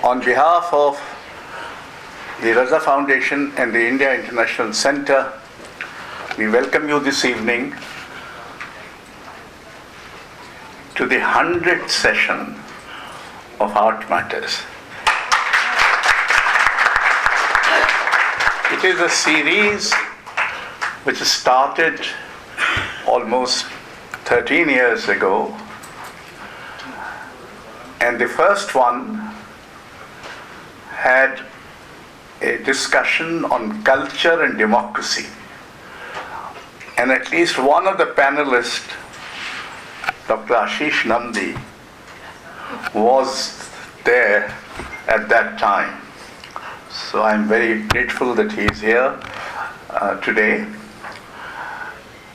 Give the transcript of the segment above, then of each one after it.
On behalf of the Raza Foundation and the India International Center, we welcome you this evening to the 100th session of Art Matters. It is a series which started almost 13 years ago, and the first one had a discussion on culture and democracy. And at least one of the panelists, Dr. Ashish Nandi, was there at that time. So I'm very grateful that he is here today.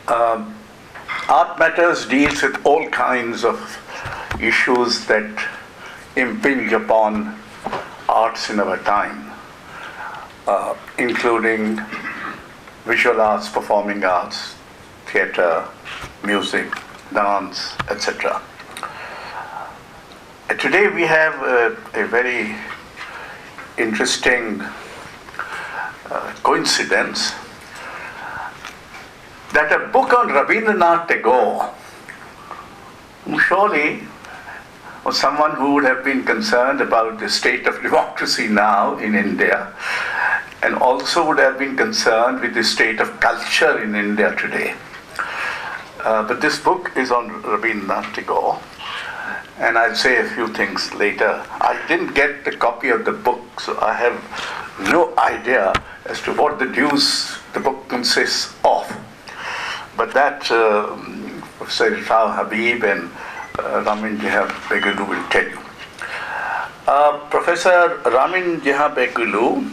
Art Matters deals with all kinds of issues that impinge upon arts in our time, including visual arts, performing arts, theatre, music, dance, etc. Today we have a very interesting coincidence that a book on Rabindranath Tagore, who surely was someone who would have been concerned about the state of democracy now in India, and also would have been concerned with the state of culture in India today. But this book is on Rabindranath Tagore, and I'll say a few things later. I didn't get the copy of the book, so I have no idea as to what the deuce the book consists of. But that Professor Irfan Habib and Ramin Jahanbegloo will tell you. Professor Ramin Jahanbegloo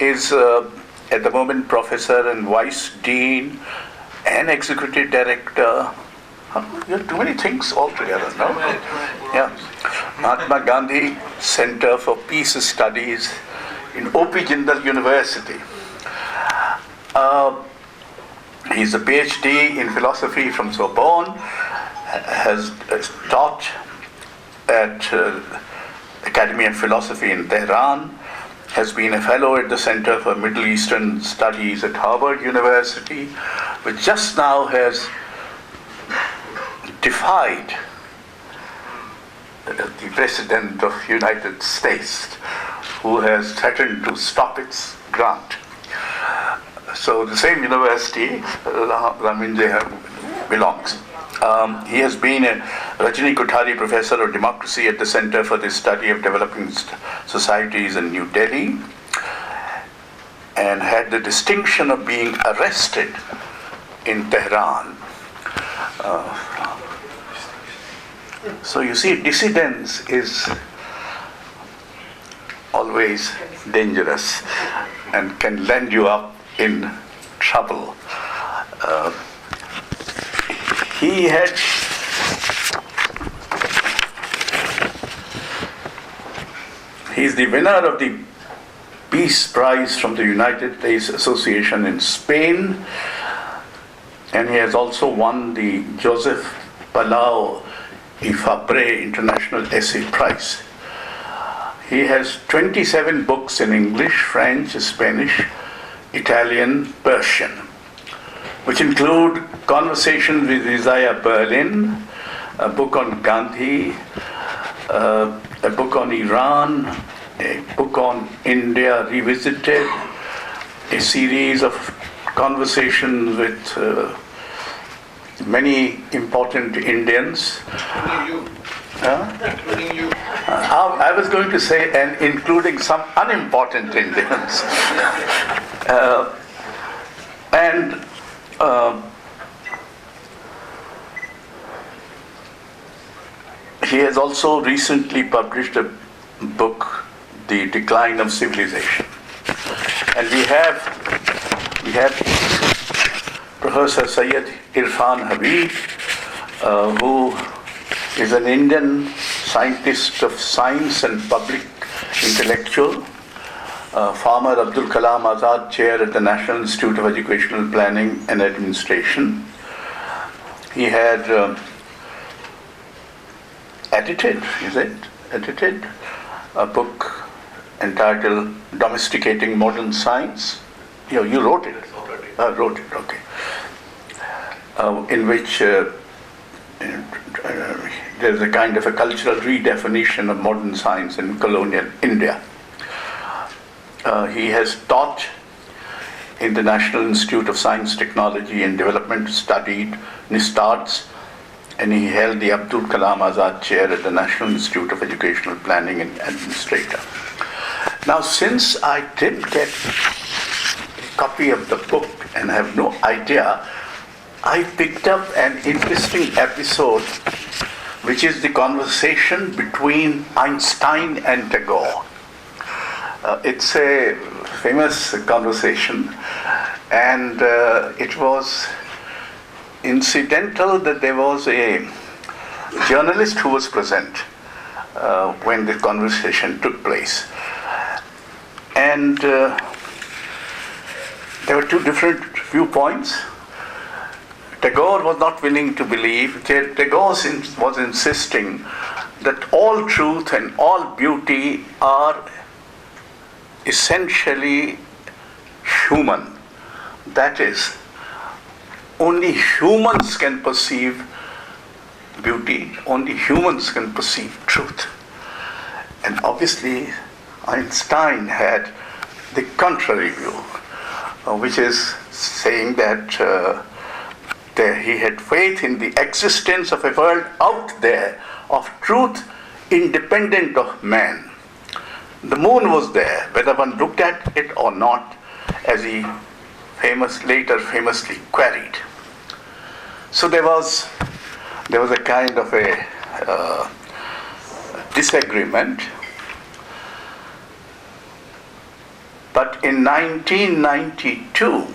is at the moment Professor and Vice Dean and Executive Director. You have too many things altogether, no? Yeah. Mahatma Gandhi Center for Peace Studies in O.P. Jindal University. He's a PhD in philosophy from Sorbonne, has taught at Academy of Philosophy in Tehran, has been a fellow at the Center for Middle Eastern Studies at Harvard University, which just now has defied the President of the United States, who has threatened to stop its grant. So the same university Ramin belongs. He has been a Rajni Kothari Professor of Democracy at the Center for the Study of Developing Societies in New Delhi, and had the distinction of being arrested in Tehran. So you see, dissidence is always dangerous and can land you up in trouble. He's the winner of the Peace Prize from the United States Association in Spain, and he has also won the Joseph Palau y Fabre International Essay Prize. He has 27 books in English, French, Spanish, Italian, Persian, which include Conversations with Isaiah Berlin, a book on Gandhi, a book on Iran, a book on India Revisited, a series of conversations with many important Indians. Including you. I was going to say, and including some unimportant Indians. He has also recently published a book, The Decline of Civilization. And we have Professor Syed Irfan Habib, who is an Indian scientist of science and public intellectual, former Abdul Kalam Azad Chair at the National Institute of Educational Planning and Administration. He had edited a book entitled Domesticating Modern Science. You wrote it. Wrote it, okay. In which there's a kind of a cultural redefinition of modern science in colonial India. He has taught in the National Institute of Science, Technology and Development, studied NISTADS, and he held the Abdul Kalam Azad Chair at the National Institute of Educational Planning and Administrator. Now, since I didn't get a copy of the book and have no idea, I picked up an interesting episode, which is the conversation between Einstein and Tagore. It's a famous conversation, and it was incidental that there was a journalist who was present when the conversation took place. And there were two different viewpoints. Tagore was not willing to believe. Tagore was insisting that all truth and all beauty are essentially human. That is, only humans can perceive beauty, only humans can perceive truth. And obviously, Einstein had the contrary view, which is saying that he had faith in the existence of a world out there of truth independent of man. The moon was there, whether one looked at it or not, as he later famously queried. So there was a kind of a disagreement. But in 1992,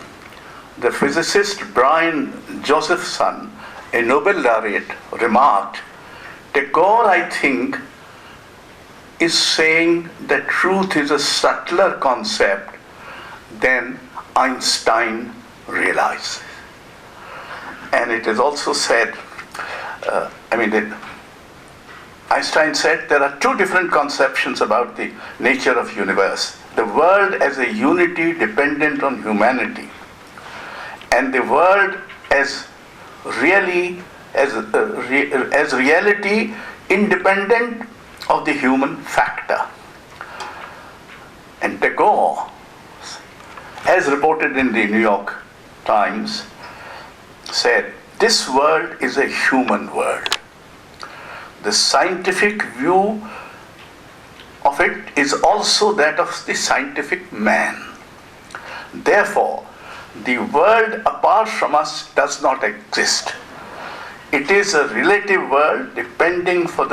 the physicist Brian Josephson, a Nobel laureate, remarked, Tagore, I think, is saying that truth is a subtler concept than Einstein realized. And it is also said, Einstein said there are two different conceptions about the nature of universe. The world as a unity dependent on humanity, and the world as reality independent of the human factor. And Tagore, as reported in the New York Times, said, this world is a human world. The scientific view of it is also that of the scientific man. Therefore, the world apart from us does not exist. It is a relative world depending for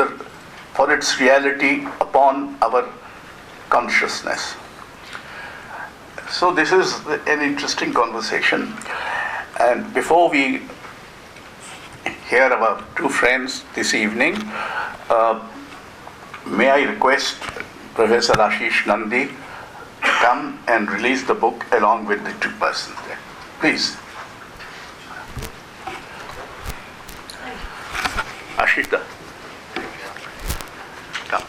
its reality upon our consciousness. So this is an interesting conversation. And before we hear our two friends this evening, may I request Professor Ashish Nandi to come and release the book along with the two persons there. Please. Ashita. Come.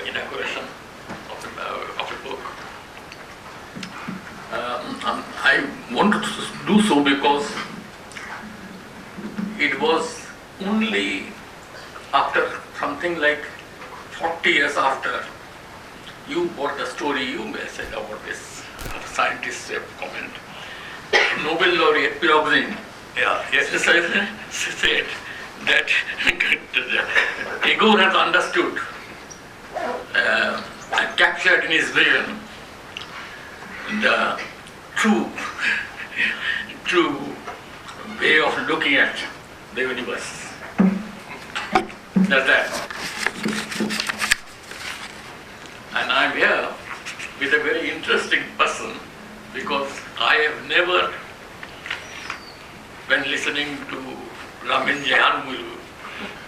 inauguration of a book. I wanted to do so because it was only after something like 40 years after you bought the story you said about this scientists have comment. Nobel laureate Pirogzin said that Tagore has understood and captured in his vision the true way of looking at the universe. That's that. And I'm here with a very interesting person because I have never, when listening to Ramin Jahanbegloo,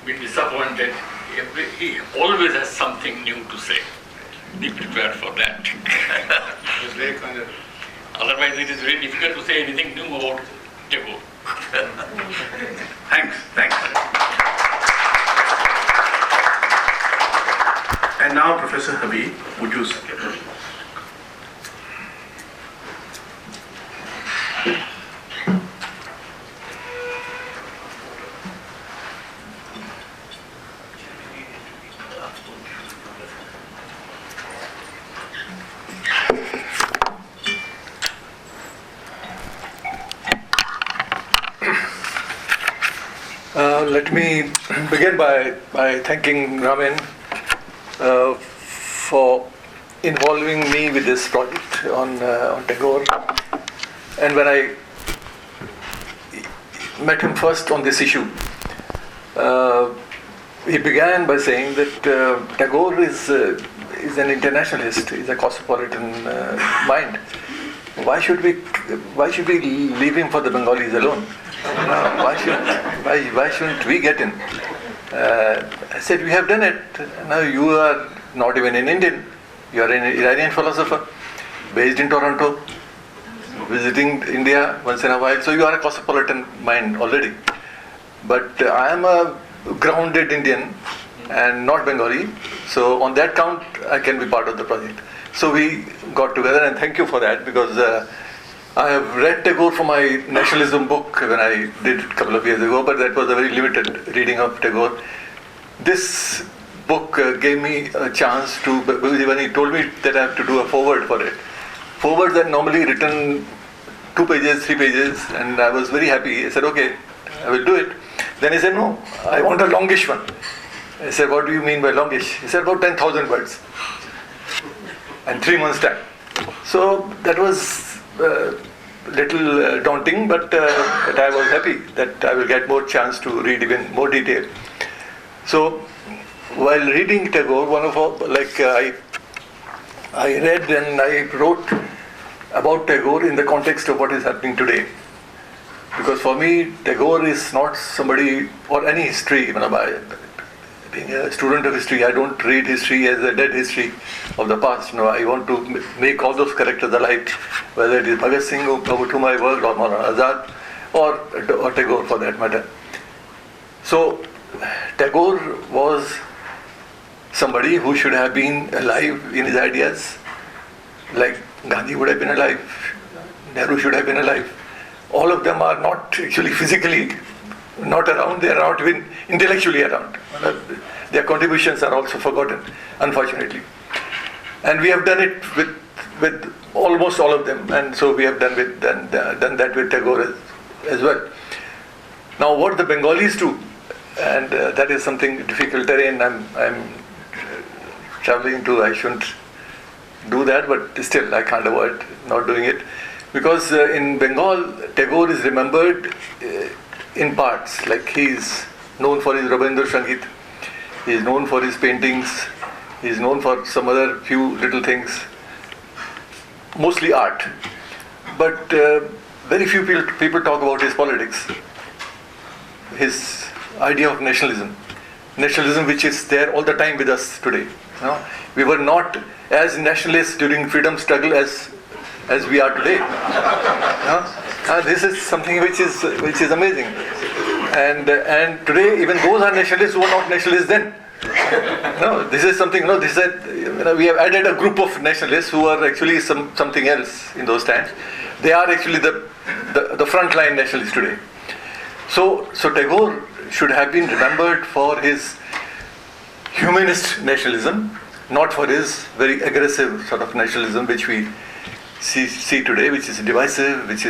been disappointed. He always has something new to say. Be prepared for that. It's very kind of. Otherwise, it is very difficult to say anything new about Tagore. Thanks. And now, Professor Habib, would you say? Let me begin by thanking Ramin for involving me with this project on Tagore. And when I met him first on this issue, he began by saying that Tagore is an internationalist, is a cosmopolitan mind. Why should we leave him for the Bengalis alone? Why shouldn't we get in? I said, we have done it. Now you are not even an Indian. You are an Iranian philosopher based in Toronto, visiting India once in a while. So you are a cosmopolitan mind already. But I am a grounded Indian and not Bengali. So on that count, I can be part of the project. So we got together, and thank you for that, because I have read Tagore for my nationalism book when I did it a couple of years ago, but that was a very limited reading of Tagore. This book gave me a chance to, when he told me that I have to do a foreword for it. Forewords are normally written 2 pages, 3 pages, and I was very happy. I said, okay, I will do it. Then he said, no, I want a longish one. I said, what do you mean by longish? He said, about 10,000 words. And 3 months' time. So that was little daunting, but I was happy that I will get more chance to read even more detail. So while reading Tagore, I read and I wrote about Tagore in the context of what is happening today. Because for me, Tagore is not somebody, or any history, being a student of history, I don't read history as a dead history of the past. No, I want to make all those characters alive, whether it is Bhagat Singh, about whom I worked, or Maulana Azad, or Tagore for that matter. So Tagore was somebody who should have been alive in his ideas, like Gandhi would have been alive, Nehru should have been alive. All of them are not actually physically not around, they are not even intellectually around. Their contributions are also forgotten, unfortunately. And we have done it with almost all of them, and so we have done that with Tagore as well. Now what the Bengalis do, and that is something difficult terrain I'm traveling to, I shouldn't do that, but still I can't avoid not doing it. Because in Bengal, Tagore is remembered in parts, like he is known for his Rabindra Sangeet, he is known for his paintings, he is known for some other few little things, mostly art. But very few people talk about his politics, his idea of nationalism which is there all the time with us today. You know? We were not as nationalists during freedom struggle as we are today. This is something which is amazing. And today even those are nationalists who were not nationalists then. No, this is something. No, this is we have added a group of nationalists who are actually something else in those times. They are actually the frontline nationalists today. So Tagore should have been remembered for his humanist nationalism, not for his very aggressive sort of nationalism which we see today, which is divisive, which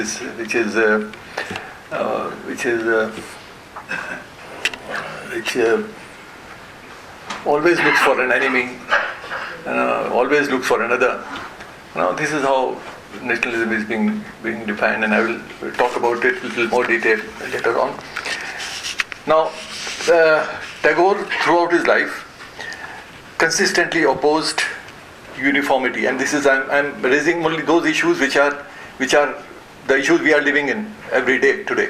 always looks for an enemy, always looks for another. This is how nationalism is being defined, and I will talk about it in a little more detail later on. Now, Tagore, throughout his life, consistently opposed uniformity, and this is I'm raising only those issues which are the issues we are living in every day today.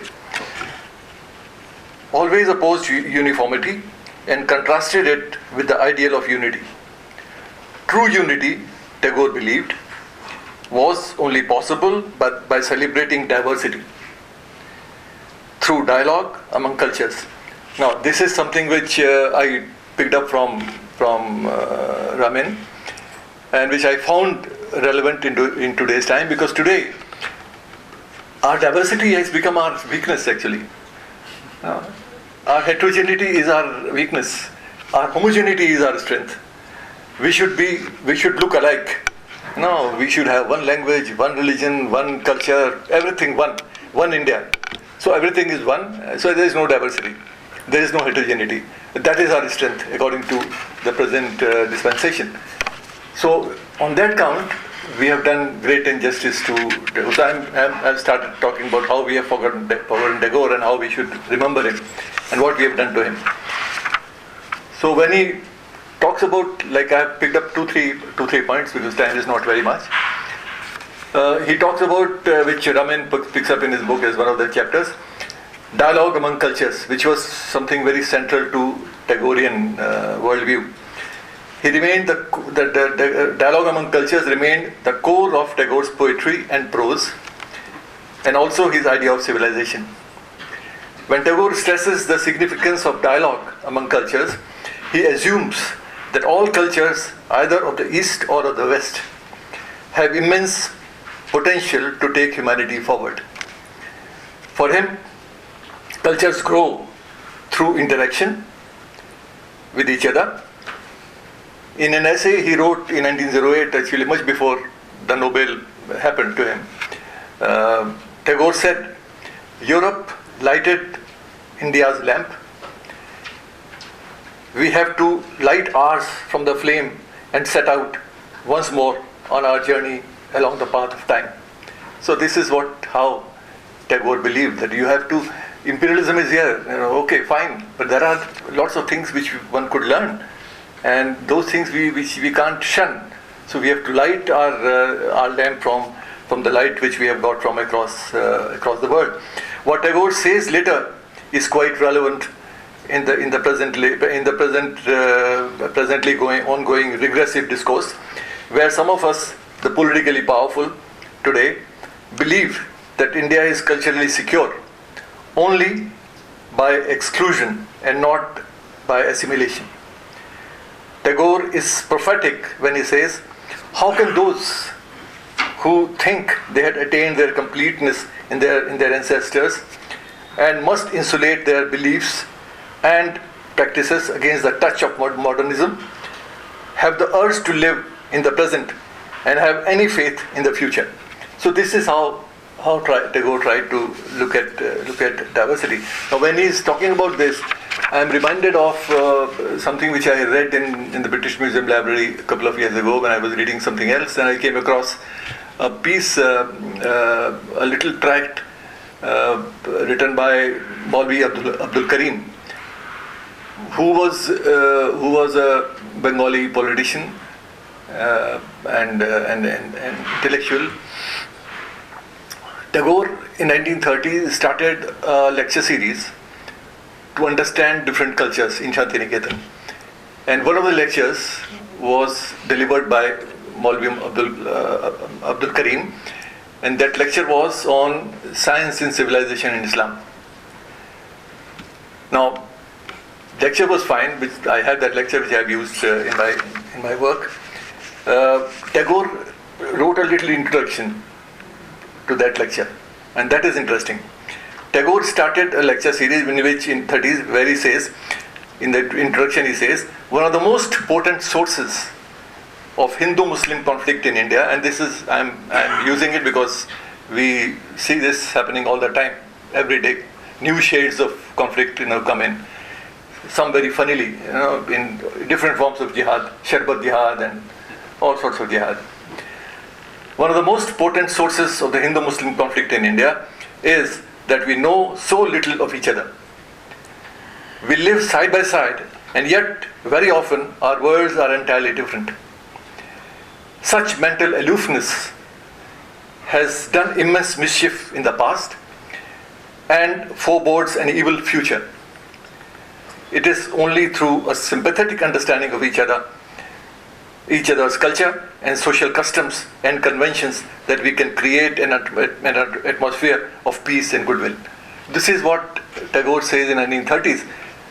Always opposed uniformity and contrasted it with the ideal of unity. True unity, Tagore believed, was only possible but by celebrating diversity through dialogue among cultures. Now, this is something which I picked up from Ramin, and which I found relevant in today's time, because today our diversity has become our weakness actually. Our heterogeneity is our weakness. Our homogeneity is our strength. We should look alike. No, we should have one language, one religion, one culture, everything one India. So everything is one, so there is no diversity. There is no heterogeneity. That is our strength according to the present dispensation. So on that count, we have done great injustice to Tagore. So I've started talking about how we have forgotten Tagore and how we should remember him and what we have done to him. So when he talks about, like I have picked up two, three points because time is not very much. He talks about, which Ramin picks up in his book as one of the chapters, dialogue among cultures, which was something very central to Tagorean worldview. He remained the dialogue among cultures remained the core of Tagore's poetry and prose, and also his idea of civilization. When Tagore stresses the significance of dialogue among cultures, he assumes that all cultures, either of the East or of the West, have immense potential to take humanity forward. For him, cultures grow through interaction with each other. In an essay he wrote in 1908, actually much before the Nobel happened to him, Tagore said, "Europe lighted India's lamp. We have to light ours from the flame and set out once more on our journey along the path of time." So this is how Tagore believed, that you have to, imperialism is here, okay, fine, but there are lots of things which one could learn, and those things which we can't shun. So we have to light our lamp from the light which we have got from across the world. What Tagore says later is quite relevant in the presently ongoing regressive discourse, where some of us, the politically powerful today, believe that India is culturally secure only by exclusion and not by assimilation. Tagore is prophetic when he says, how can those who think they had attained their completeness in their ancestors and must insulate their beliefs and practices against the touch of modernism have the urge to live in the present and have any faith in the future? So this is how Tagore tried to look at diversity. Now, when he is talking about this, I am reminded of something which I read in the British Museum Library a couple of years ago when I was reading something else, and I came across a piece, a little tract written by Maulvi Abdul Karim, who was a Bengali politician and intellectual. Tagore in 1930 started a lecture series to understand different cultures in Shantiniketan. And one of the lectures was delivered by Maulvi Abdul Karim, and that lecture was on science in civilization in Islam. Now, lecture was fine, which I had that lecture which I have used in my work. Tagore wrote a little introduction to that lecture, and that is interesting. Tagore started a lecture series in which in 30s, where he says, in the introduction he says, one of the most potent sources of Hindu-Muslim conflict in India, and this is I'm using it because we see this happening all the time, every day. New shades of conflict, come in. Some very funnily, in different forms of jihad, Sharbat jihad, and all sorts of jihad. One of the most potent sources of the Hindu-Muslim conflict in India is that we know so little of each other. We live side by side, and yet very often our worlds are entirely different. Such mental aloofness has done immense mischief in the past and forebodes an evil future. It is only through a sympathetic understanding of each other's culture and social customs and conventions that we can create an atmosphere of peace and goodwill. This is what Tagore says in the 1930s,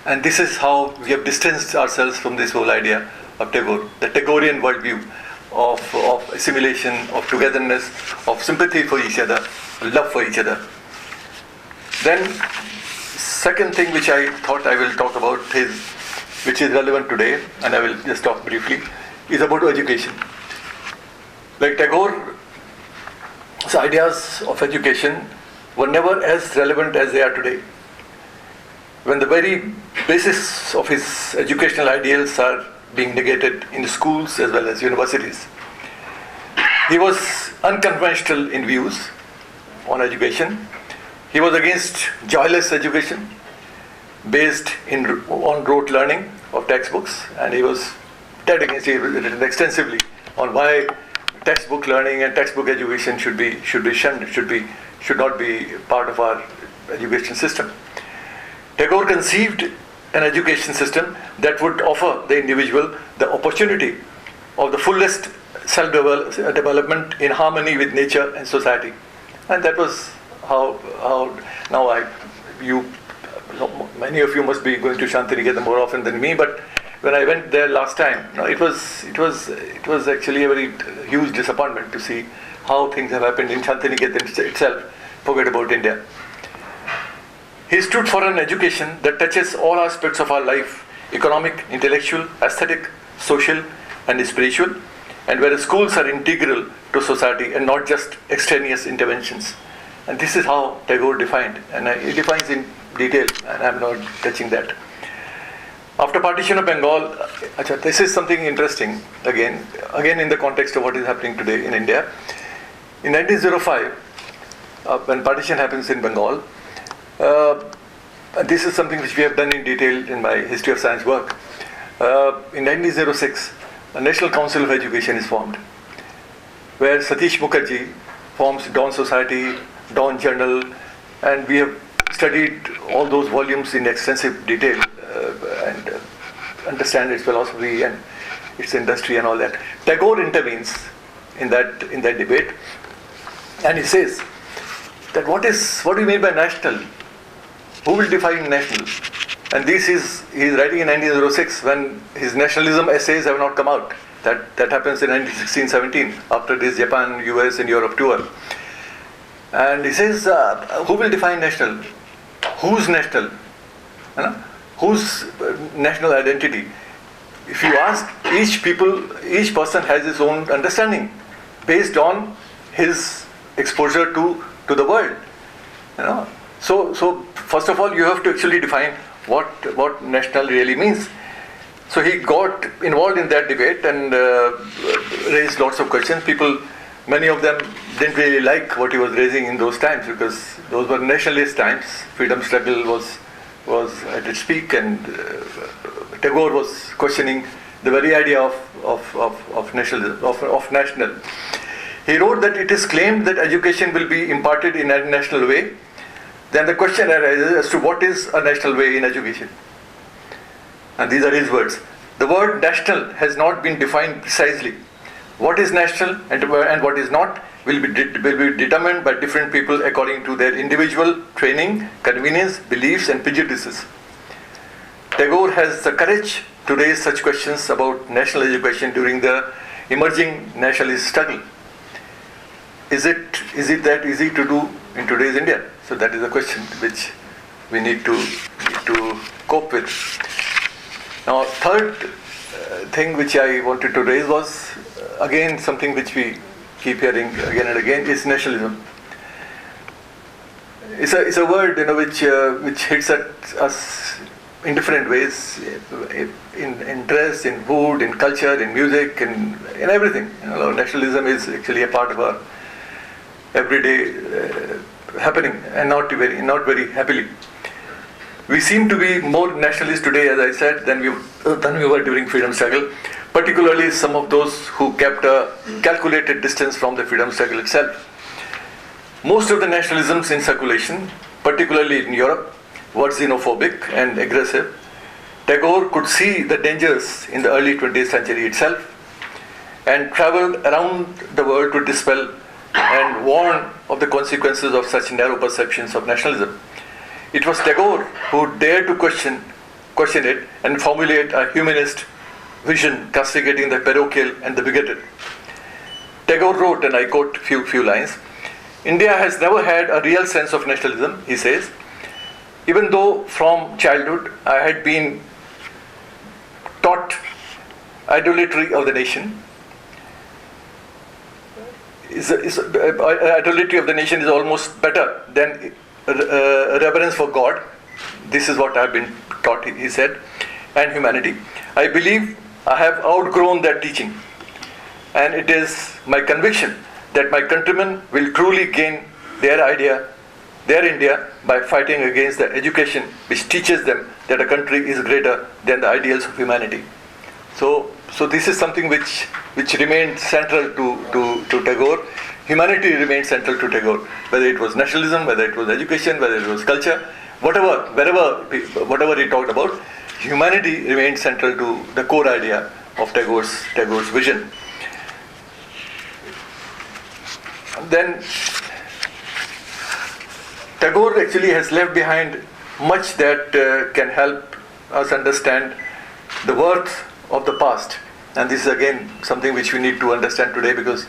and this is how we have distanced ourselves from this whole idea of Tagore, the Tagorean worldview of assimilation, of togetherness, of sympathy for each other, love for each other. Then, second thing which I thought I will talk about which is relevant today, and I will just talk briefly, is about education. Like Tagore's ideas of education were never as relevant as they are today, when the very basis of his educational ideals are being negated in schools as well as universities. He was unconventional in views on education. He was against joyless education based on rote learning of textbooks, and he was dead against it. He written extensively on why textbook learning and textbook education should be shunned, should not be part of our education system. Tagore conceived an education system that would offer the individual the opportunity of the fullest self-development in harmony with nature and society. And that was how now many of you must be going to Shantiniketan more often than me, but when I went there last time, it was actually a very huge disappointment to see how things have happened in Shantiniketan itself. Forget about India. He stood for an education that touches all aspects of our life: economic, intellectual, aesthetic, social, and spiritual, and where schools are integral to society and not just extraneous interventions. And this is how Tagore defined, and he defines in detail, and I'm not touching that. After partition of Bengal, this is something interesting, again in the context of what is happening today in India. In 1905, when partition happens in Bengal, this is something which we have done in detail in my history of science work. In 1906, a National Council of Education is formed, where Satish Mukherjee forms Dawn Society, Dawn Journal, and we have studied all those volumes in extensive detail and understand its philosophy and its industry and all that. Tagore intervenes in that debate, and he says that what do you mean by national? Who will define national? And he is writing in 1906 when his nationalism essays have not come out. That happens in 1916-17 after this Japan, US, and Europe tour. And he says, who will define national? Who's national? Whose national identity? If you ask, each person has his own understanding based on his exposure to the world. So first of all, you have to actually define what national really means. So he got involved in that debate and raised lots of questions. Many of them didn't really like what he was raising in those times, because those were nationalist times. Freedom struggle was at its peak, and Tagore was questioning the very idea of national. He wrote that it is claimed that education will be imparted in a national way. Then the question arises as to what is a national way in education. And these are his words. The word national has not been defined precisely. What is national and what is not will be determined by different people according to their individual training, convenience, beliefs, and prejudices. Tagore has the courage to raise such questions about national education during the emerging nationalist struggle. Is it that easy to do in today's India? So that is a question which we need to cope with. Now, third thing which I wanted to raise was again something which we keep hearing again and again is nationalism. It's a word which hits at us in different ways, in dress, in food, in culture, in music, in everything. Nationalism is actually a part of our everyday happening, and not very happily. We seem to be more nationalist today, as I said, than we were during freedom struggle, particularly some of those who kept a calculated distance from the freedom struggle itself. Most of the nationalisms in circulation, particularly in Europe, were xenophobic and aggressive. Tagore could see the dangers in the early 20th century itself and traveled around the world to dispel and warn of the consequences of such narrow perceptions of nationalism. It was Tagore who dared to question it and formulate a humanist vision castigating the parochial and the bigoted. Tagore wrote, and I quote few lines, "India has never had a real sense of nationalism," he says, "even though from childhood I had been taught idolatry of the nation." Idolatry of the nation is almost better than reverence for God. This is what I have been taught, he said, and humanity. "I believe I have outgrown that teaching, and it is my conviction that my countrymen will truly gain their India by fighting against the education which teaches them that a country is greater than the ideals of humanity." So this is something which remained central to Tagore. Humanity remained central to Tagore, whether it was nationalism, whether it was education, whether it was culture, whatever he talked about, humanity remained central to the core idea of Tagore's vision. Then Tagore actually has left behind much that can help us understand the worth of the past. And this is again something which we need to understand today, because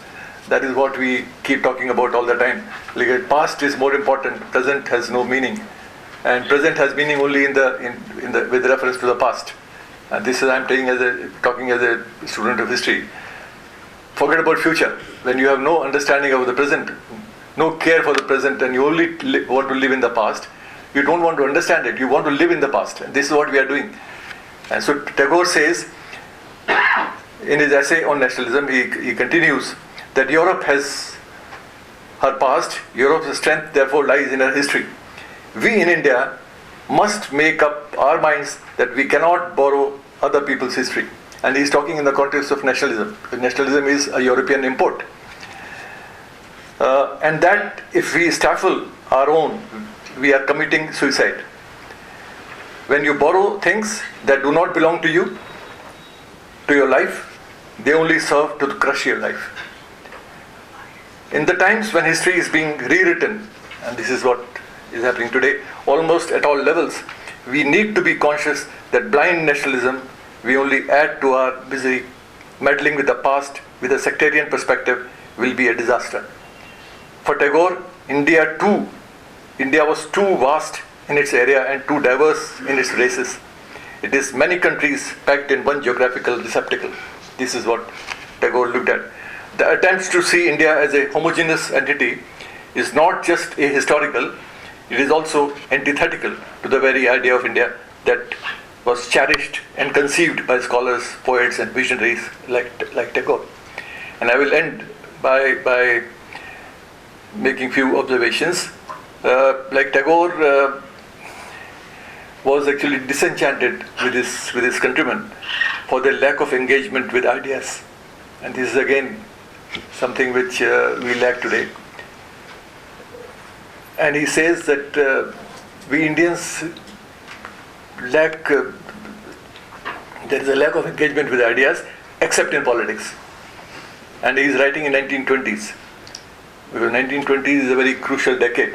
that is what we keep talking about all the time. Like, past is more important, present has no meaning. And present has meaning only with reference to the past. And this is I'm talking as a student of history. Forget about future. When you have no understanding of the present, no care for the present, and you only want to live in the past, you don't want to understand it. You want to live in the past. And this is what we are doing. And so Tagore says, in his essay on nationalism, he continues that Europe has her past. Europe's strength therefore lies in her history. We in India must make up our minds that we cannot borrow other people's history. And he's talking in the context of nationalism. Nationalism is a European import. And that if we stifle our own, we are committing suicide. When you borrow things that do not belong to you, to your life, they only serve to crush your life. In the times when history is being rewritten, and this is what is happening today, almost at all levels, we need to be conscious that blind nationalism, we only add to our misery. Meddling with the past with a sectarian perspective will be a disaster. For Tagore, India was too vast in its area and too diverse in its races. It is many countries packed in one geographical receptacle. This is what Tagore looked at. The attempts to see India as a homogeneous entity is not just ahistorical, it is also antithetical to the very idea of India that was cherished and conceived by scholars, poets and visionaries like Tagore. And I will end by making few observations. Like Tagore was actually disenchanted with his countrymen for their lack of engagement with ideas. And this is again something which we lack today. And he says that we Indians lack, there is a lack of engagement with ideas except in politics. And he is writing in 1920s. Because 1920s is a very crucial decade,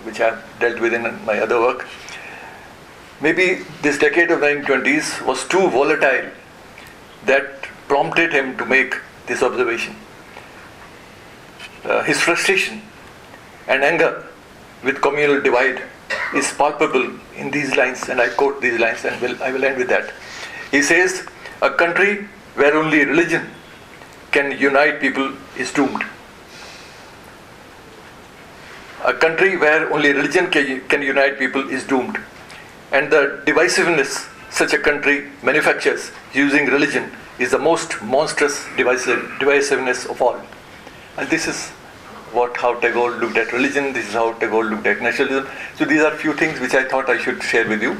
which I have dealt with in my other work. Maybe this decade of 1920s was too volatile that prompted him to make this observation. His frustration and anger with communal divide is palpable in these lines, and I quote these lines, and I will end with that. He says, "A country where only religion can unite people is doomed. A country where only religion can unite people is doomed. And the divisiveness such a country manufactures using religion is the most monstrous divisiveness of all. And this is how Tagore looked at religion, this is how Tagore looked at nationalism. So these are few things which I thought I should share with you.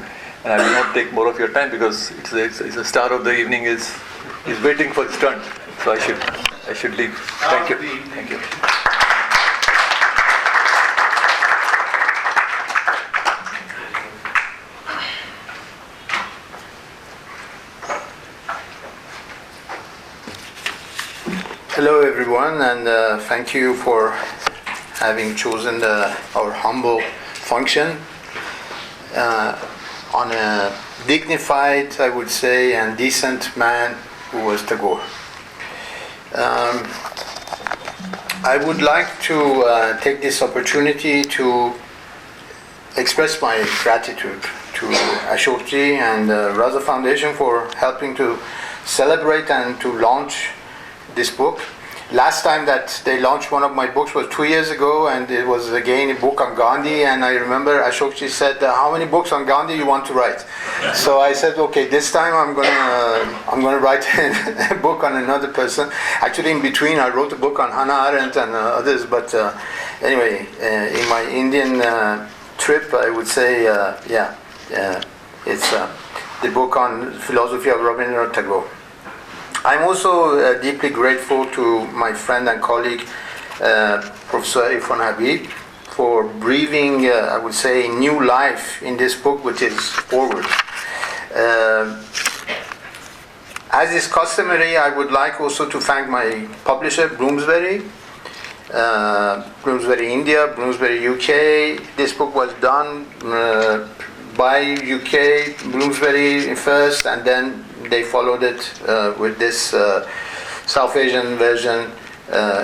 And I will not take more of your time because it's the star of the evening is waiting for his turn. So I should leave. Thank you. Thank you. Hello everyone, and thank you for having chosen our humble function on a dignified, I would say, and decent man who was Tagore. I would like to take this opportunity to express my gratitude to Ashokji and Raza Foundation for helping to celebrate and to launch this book. Last time that they launched one of my books was 2 years ago, and it was again a book on Gandhi, and I remember Ashokji said, how many books on Gandhi you want to write? So I said, okay, this time I'm gonna write a book on another person. Actually, in between I wrote a book on Hannah Arendt and others, but anyway, in my Indian trip, I would say, it's the book on Philosophy of Rabindranath Tagore. I'm also deeply grateful to my friend and colleague, Professor Irfan Habib, for breathing, I would say, new life in this book, which is forward. As is customary, I would like also to thank my publisher, Bloomsbury, Bloomsbury India, Bloomsbury UK. This book was done by UK, Bloomsbury first, and then they followed it with this South Asian version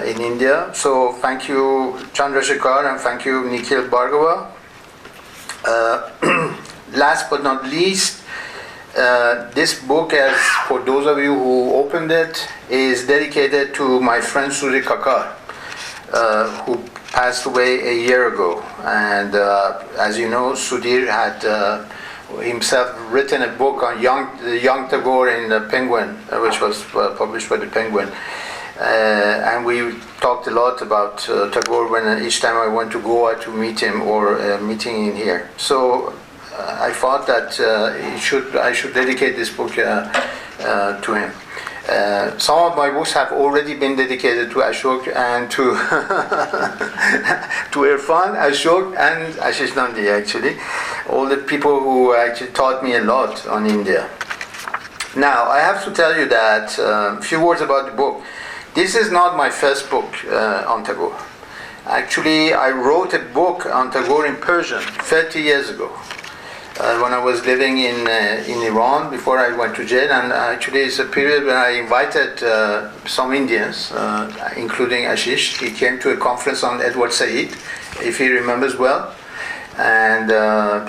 in India. So thank you Chandrasekhar and thank you Nikhil Bhargava. Last but not least, this book, as for those of you who opened it, is dedicated to my friend Sudhir Kakar, who passed away a year ago. And as you know, Sudhir had himself written a book on young Tagore in the Penguin, which was published by the Penguin, and we talked a lot about Tagore when each time I went to Goa to meet him or a meeting in here. So I thought that I should dedicate this book to him. Some of my books have already been dedicated to Ashok and to Irfan, Ashok, and Ashish Nandi, actually. All the people who actually taught me a lot on India. Now, I have to tell you that a few words about the book. This is not my first book on Tagore. Actually, I wrote a book on Tagore in Persian 30 years ago. When I was living in Iran before I went to jail, and actually it's a period when I invited some Indians, including Ashish. He came to a conference on Edward Said, if he remembers well, and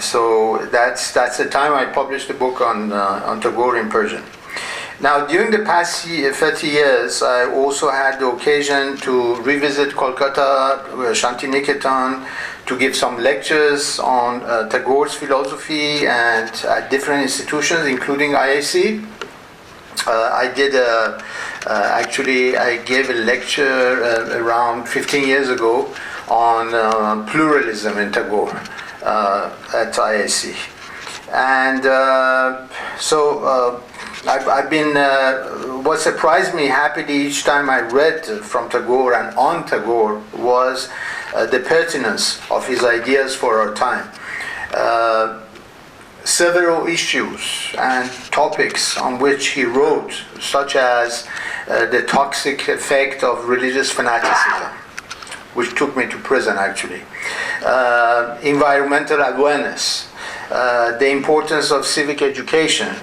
so that's the time I published a book on Tagore in Persian. Now, during the past 30 years, I also had the occasion to revisit Kolkata, Shantiniketan, to give some lectures on Tagore's philosophy and at different institutions, including IIC. I gave a lecture around 15 years ago on pluralism in Tagore at IIC. And I've been, what surprised me happily each time I read from Tagore and on Tagore was the pertinence of his ideas for our time. Several issues and topics on which he wrote, such as the toxic effect of religious fanaticism, which took me to prison actually, environmental awareness, the importance of civic education,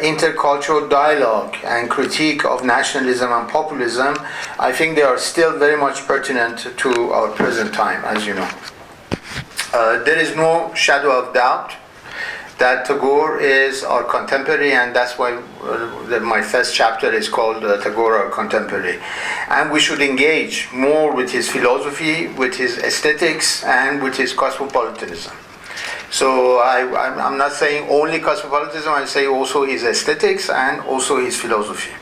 intercultural dialogue and critique of nationalism and populism. I think they are still very much pertinent to our present time, as you know. There is no shadow of doubt that Tagore is our contemporary, and that's why my first chapter is called Tagore, our contemporary. And we should engage more with his philosophy, with his aesthetics, and with his cosmopolitanism. So I'm not saying only cosmopolitanism, I say also his aesthetics and also his philosophy.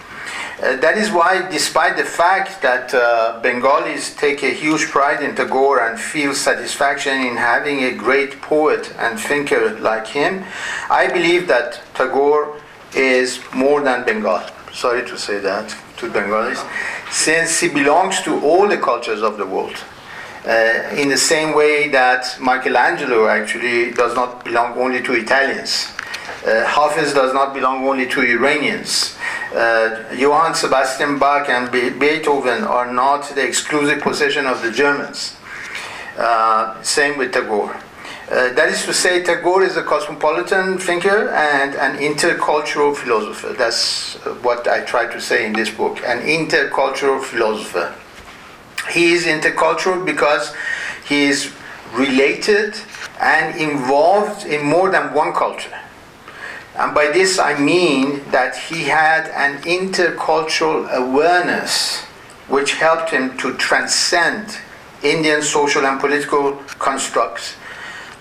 That is why, despite the fact that Bengalis take a huge pride in Tagore and feel satisfaction in having a great poet and thinker like him, I believe that Tagore is more than Bengal. Sorry to say that to Bengalis, since he belongs to all the cultures of the world. In the same way that Michelangelo actually does not belong only to Italians. Hafiz does not belong only to Iranians. Johann Sebastian Bach and Beethoven are not the exclusive possession of the Germans. Same with Tagore. That is to say, Tagore is a cosmopolitan thinker and an intercultural philosopher. That's what I try to say in this book, an intercultural philosopher. He is intercultural because he is related and involved in more than one culture. And by this I mean that he had an intercultural awareness which helped him to transcend Indian social and political constructs,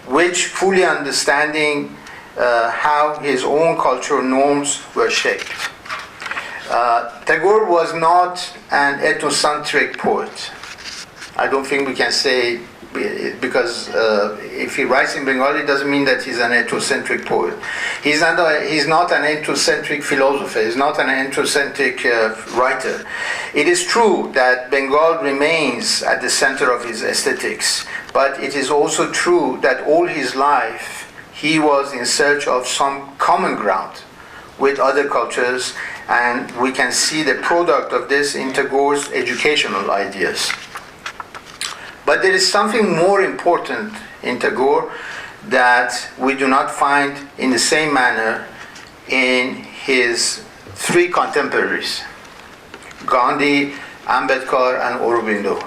which fully understanding how his own cultural norms were shaped. Tagore was not an ethnocentric poet. I don't think we can say, because if he writes in Bengali, it doesn't mean that he's an ethnocentric poet. He's not an ethnocentric philosopher. He's not an ethnocentric writer. It is true that Bengal remains at the center of his aesthetics, but it is also true that all his life he was in search of some common ground with other cultures, and we can see the product of this in Tagore's educational ideas. But there is something more important in Tagore that we do not find in the same manner in his three contemporaries, Gandhi, Ambedkar, and Aurobindo.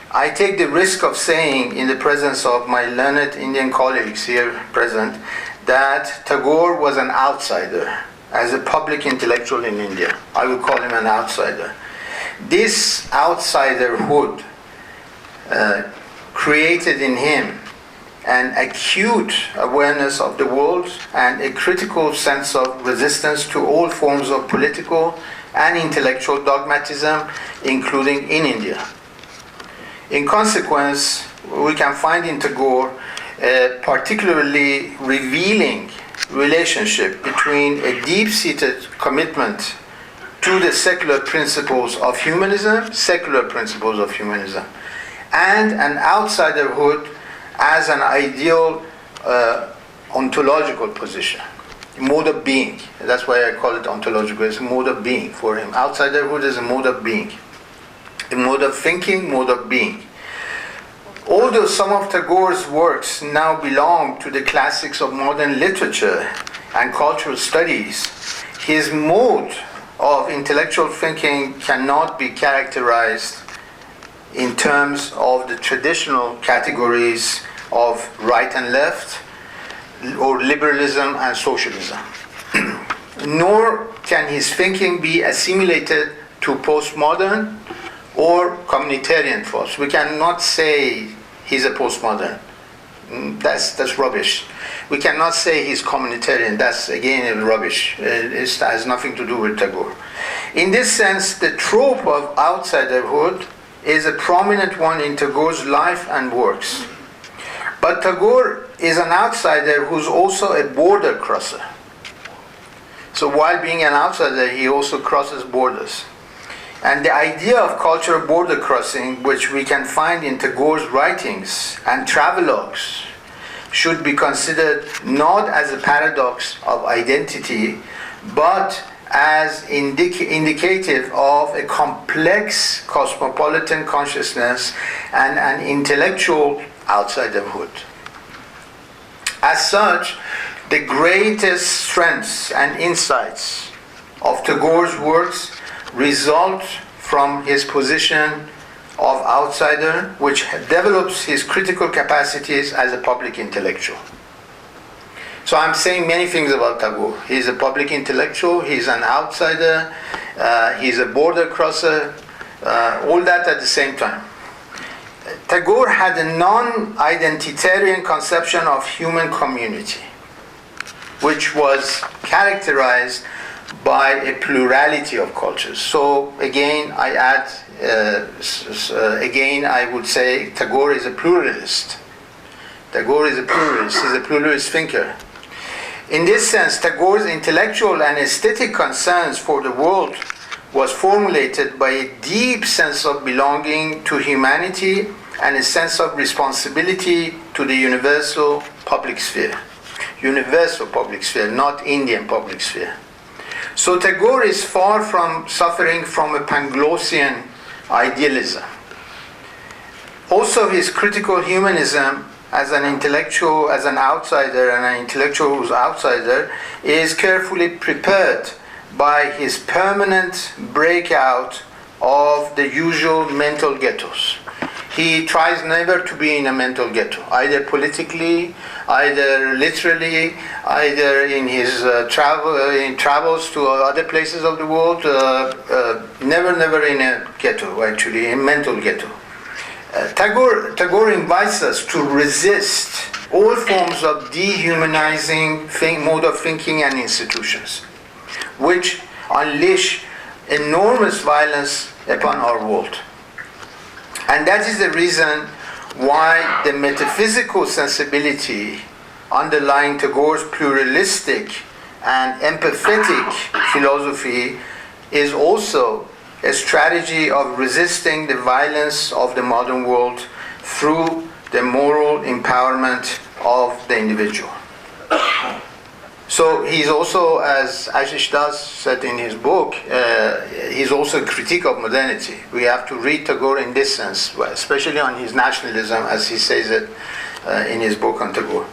I take the risk of saying, in the presence of my learned Indian colleagues here present, that Tagore was an outsider as a public intellectual in India. I would call him an outsider. This outsiderhood created in him an acute awareness of the world and a critical sense of resistance to all forms of political and intellectual dogmatism, including in India. In consequence, we can find in Tagore a particularly revealing relationship between a deep-seated commitment to the secular principles of humanism, and an outsiderhood as an ideal ontological position, mode of being. That's why I call it ontological. It's a mode of being for him. Outsiderhood is a mode of being, a mode of thinking, mode of being. Although some of Tagore's works now belong to the classics of modern literature and cultural studies, his mode of intellectual thinking cannot be characterized in terms of the traditional categories of right and left, or liberalism and socialism. Nor can his thinking be assimilated to postmodern or communitarian thoughts. We cannot say he's a postmodern. That's rubbish. We cannot say he's communitarian. That's again rubbish. It has nothing to do with Tagore. In this sense, the trope of outsiderhood is a prominent one in Tagore's life and works. But Tagore is an outsider who's also a border crosser. So while being an outsider, he also crosses borders. And the idea of cultural border crossing, which we can find in Tagore's writings and travelogues, should be considered not as a paradox of identity, but as indicative of a complex cosmopolitan consciousness and an intellectual outsiderhood. As such, the greatest strengths and insights of Tagore's works result from his position of outsider, which develops his critical capacities as a public intellectual. So So I'm saying many things about Tagore. He's a public intellectual, he's an outsider, he's a border crosser, all that at the same time. Tagore had a non-identitarian conception of human community, which was characterized by a plurality of cultures. So again, I would say Tagore is a pluralist. Tagore is a pluralist, he's a pluralist thinker. In this sense, Tagore's intellectual and aesthetic concerns for the world was formulated by a deep sense of belonging to humanity and a sense of responsibility to the universal public sphere. Universal public sphere, not Indian public sphere. So Tagore is far from suffering from a Panglossian idealism. Also, his critical humanism as an intellectual, as an outsider, and an intellectual who's outsider, is carefully prepared by his permanent breakout of the usual mental ghettos. He tries never to be in a mental ghetto, either politically, either literally, either in his travels to other places of the world, never in a ghetto, actually, a mental ghetto. Tagore invites us to resist all forms of dehumanizing mode of thinking and institutions, which unleash enormous violence upon our world. And that is the reason why the metaphysical sensibility underlying Tagore's pluralistic and empathetic philosophy is also a strategy of resisting the violence of the modern world through the moral empowerment of the individual. So he's also, as Ashish Das said in his book, he's also a critique of modernity. We have to read Tagore in this sense, especially on his nationalism, as he says it in his book on Tagore.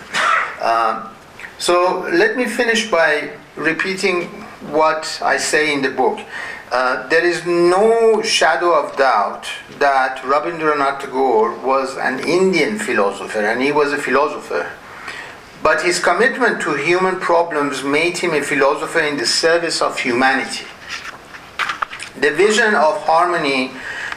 So let me finish by repeating what I say in the book. There is no shadow of doubt that Rabindranath Tagore was an Indian philosopher, and he was a philosopher. But his commitment to human problems made him a philosopher in the service of humanity. The vision of harmony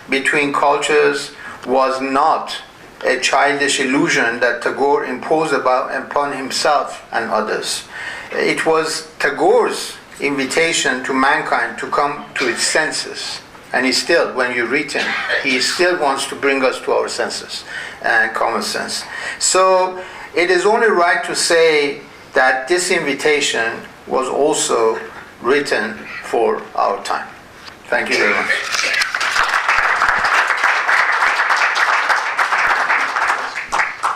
between cultures was not a childish illusion that Tagore imposed upon himself and others. It was Tagore's invitation to mankind to come to its senses. And he still, when you read him, he still wants to bring us to our senses and common sense. So it is only right to say that this invitation was also written for our time. Thank you very much.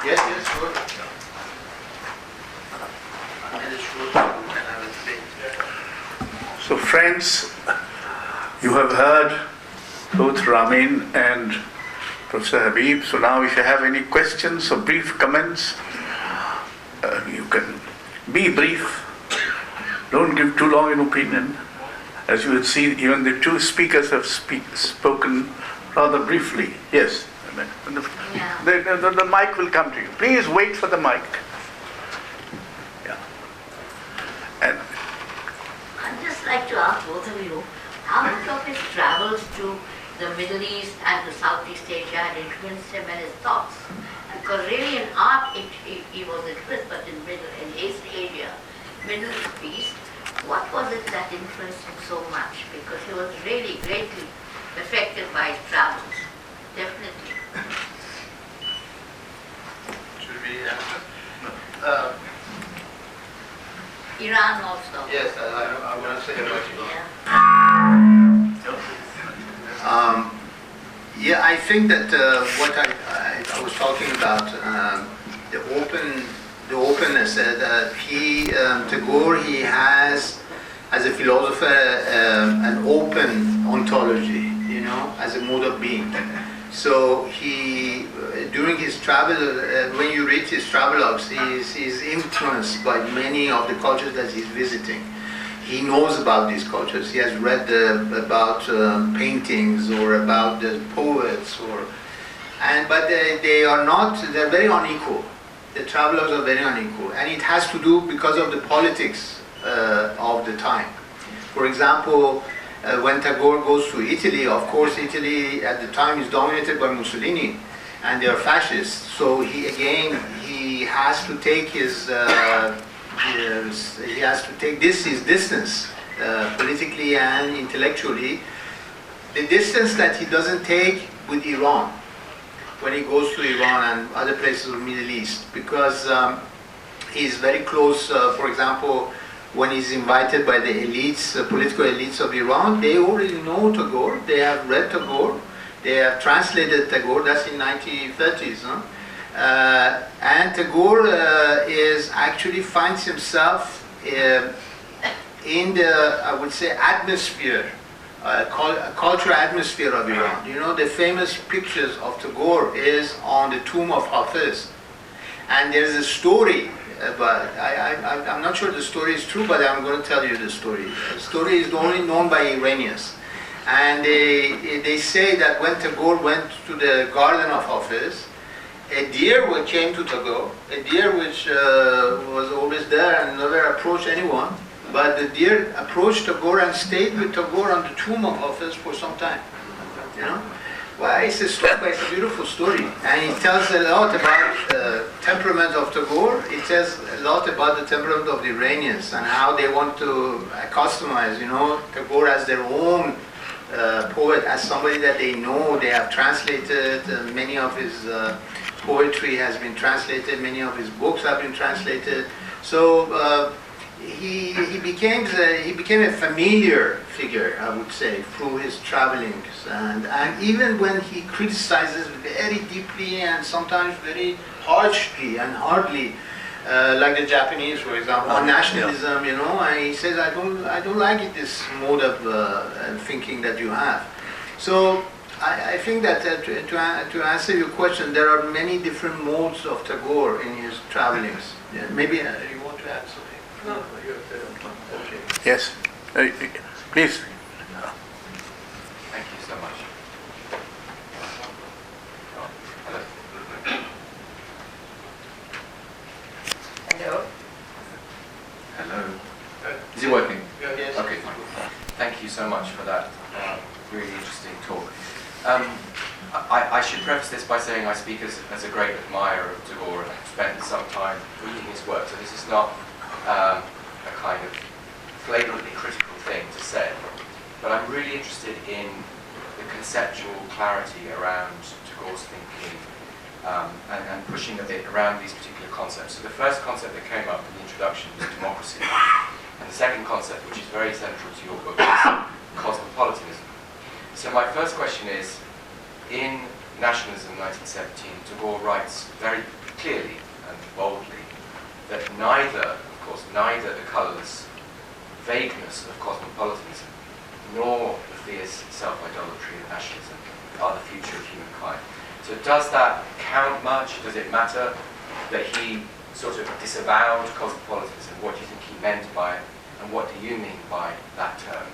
Yes, sure. So friends, you have heard both Ramin and Professor Habib. So now if you have any questions or brief comments, you can be brief. Don't give too long an opinion. As you will see, even the two speakers have spoken rather briefly. Yes. The mic will come to you. Please wait for the mic. Yeah. And I'd just like to ask both of you, how much of his travels to the Middle East and to Southeast Asia had influenced him and his thoughts? Because really in art, he was influenced, but in East Asia, Middle East, what was it that influenced him so much? Because he was really greatly affected by his travels. Definitely. Should we answer? Iran also. Yes, I want to say about Yeah. Yeah, I think that what I was talking about, the openness that Tagore, he has, as a philosopher, an open ontology, as a mode of being. So he, during his travel, when you read his travelogues, he's influenced by many of the cultures that he's visiting. He knows about these cultures. He has read about paintings or about the poets, but they are not. They're very unequal. the travelers are very unequal, and it has to do because of the politics of the time. For example, when Tagore goes to Italy, of course Italy at the time is dominated by Mussolini, and they are fascists. So he has to take his distance politically and intellectually. The distance that he doesn't take with Iran when he goes to Iran and other places of the Middle East, because he's very close. For example, when he's invited by the elites, political elites of Iran, they already know Tagore. They have read Tagore. They have translated Tagore. That's in 1930s. Huh? And Tagore actually finds himself in the, I would say, atmosphere, cultural atmosphere of Iran. You know, the famous pictures of Tagore is on the tomb of Hafiz. And there's a story about, I'm not sure the story is true, but I'm going to tell you the story. The story is only known by Iranians. And they say that when Tagore went to the garden of Hafiz, a deer came to Tagore, a deer which was always there and never approached anyone, but the deer approached Tagore and stayed with Tagore on the tomb of Hafiz for some time. You know? Well, it's a story, but it's a beautiful story, and it tells a lot about temperament of Tagore. It tells a lot about the temperament of the Iranians and how they want to customize, you know, Tagore as their own poet, as somebody that they know. They have translated many of his poetry has been translated, many of his books have been translated. So he became a familiar figure, I would say, through his travelings, and even when he criticizes very deeply and sometimes very harshly and hardly, like the Japanese, for example, on nationalism, you know, and he says, I don't like it, this mode of thinking that you have. So I think that to answer your question, there are many different modes of Tagore in his travelings. Yeah, maybe you want to add something? No, you have said okay. Yes, please. Thank you so much. Hello. Hello. Is it working? Yes. Okay, fine. Thank you so much for that really interesting talk. I should preface this by saying I speak as a great admirer of Tagore and have spent some time reading his work, so this is not a kind of flagrantly critical thing to say, but I'm really interested in the conceptual clarity around Tagore's thinking and pushing a bit around these particular concepts. So the first concept that came up in the introduction was democracy, and the second concept, which is very central to your book, is cosmopolitanism. So my first question is, in Nationalism 1917, Tagore writes very clearly and boldly that neither the colourless vagueness of cosmopolitanism nor the fierce self-idolatry of nationalism are the future of humankind. So does that count much? Does it matter that he sort of disavowed cosmopolitanism? What do you think he meant by it? And what do you mean by that term?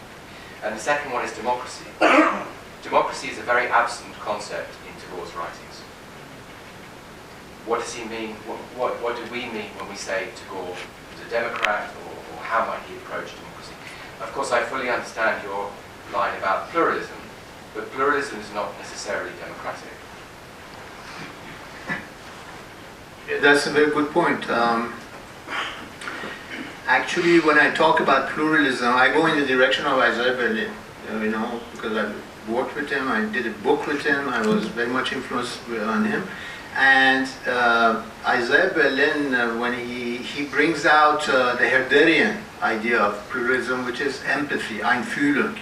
And the second one is democracy. Democracy is a very absent concept in Tagore's writings. What does he mean? What do we mean when we say Tagore was a democrat, or how might he approach democracy? Of course, I fully understand your line about pluralism, but pluralism is not necessarily democratic. Yeah, that's a very good point. Actually, when I talk about pluralism, I go in the direction of Isaiah Berlin, you know, because I worked with him, I did a book with him, I was very much influenced on him. And Isaiah Berlin, when he brings out the Herderian idea of pluralism, which is empathy, Einfühlung.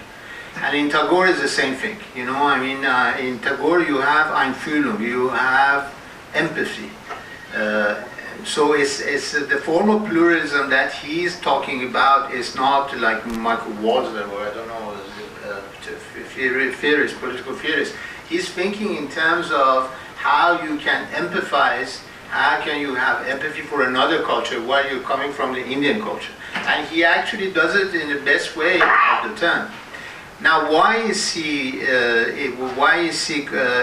And in Tagore is the same thing, you know, I mean, in Tagore you have Einfühlung, you have empathy. So it's the form of pluralism that he's talking about is not like Michael Walzer, or I don't know, theorist, political theorist. He's thinking in terms of how you can empathize, how can you have empathy for another culture while you're coming from the Indian culture. And he actually does it in the best way of the term. Now, why is he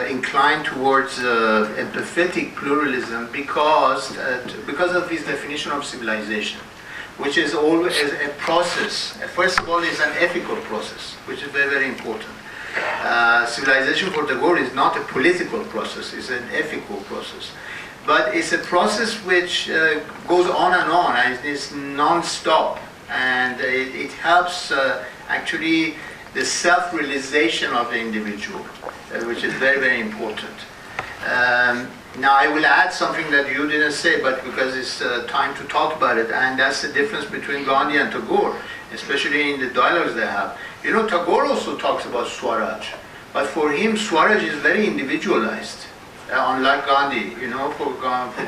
inclined towards empathetic pluralism? Because of his definition of civilization, which is always a process. First of all, it's an ethical process, which is very, very important. Civilization for Tagore is not a political process; it's an ethical process. But it's a process which goes on, and it's non-stop, and it helps actually the self-realization of the individual, which is very, very important. Now I will add something that you didn't say, but because it's time to talk about it, and that's the difference between Gandhi and Tagore, especially in the dialogues they have. You know, Tagore also talks about Swaraj, but for him Swaraj is very individualized. Unlike Gandhi, you know, for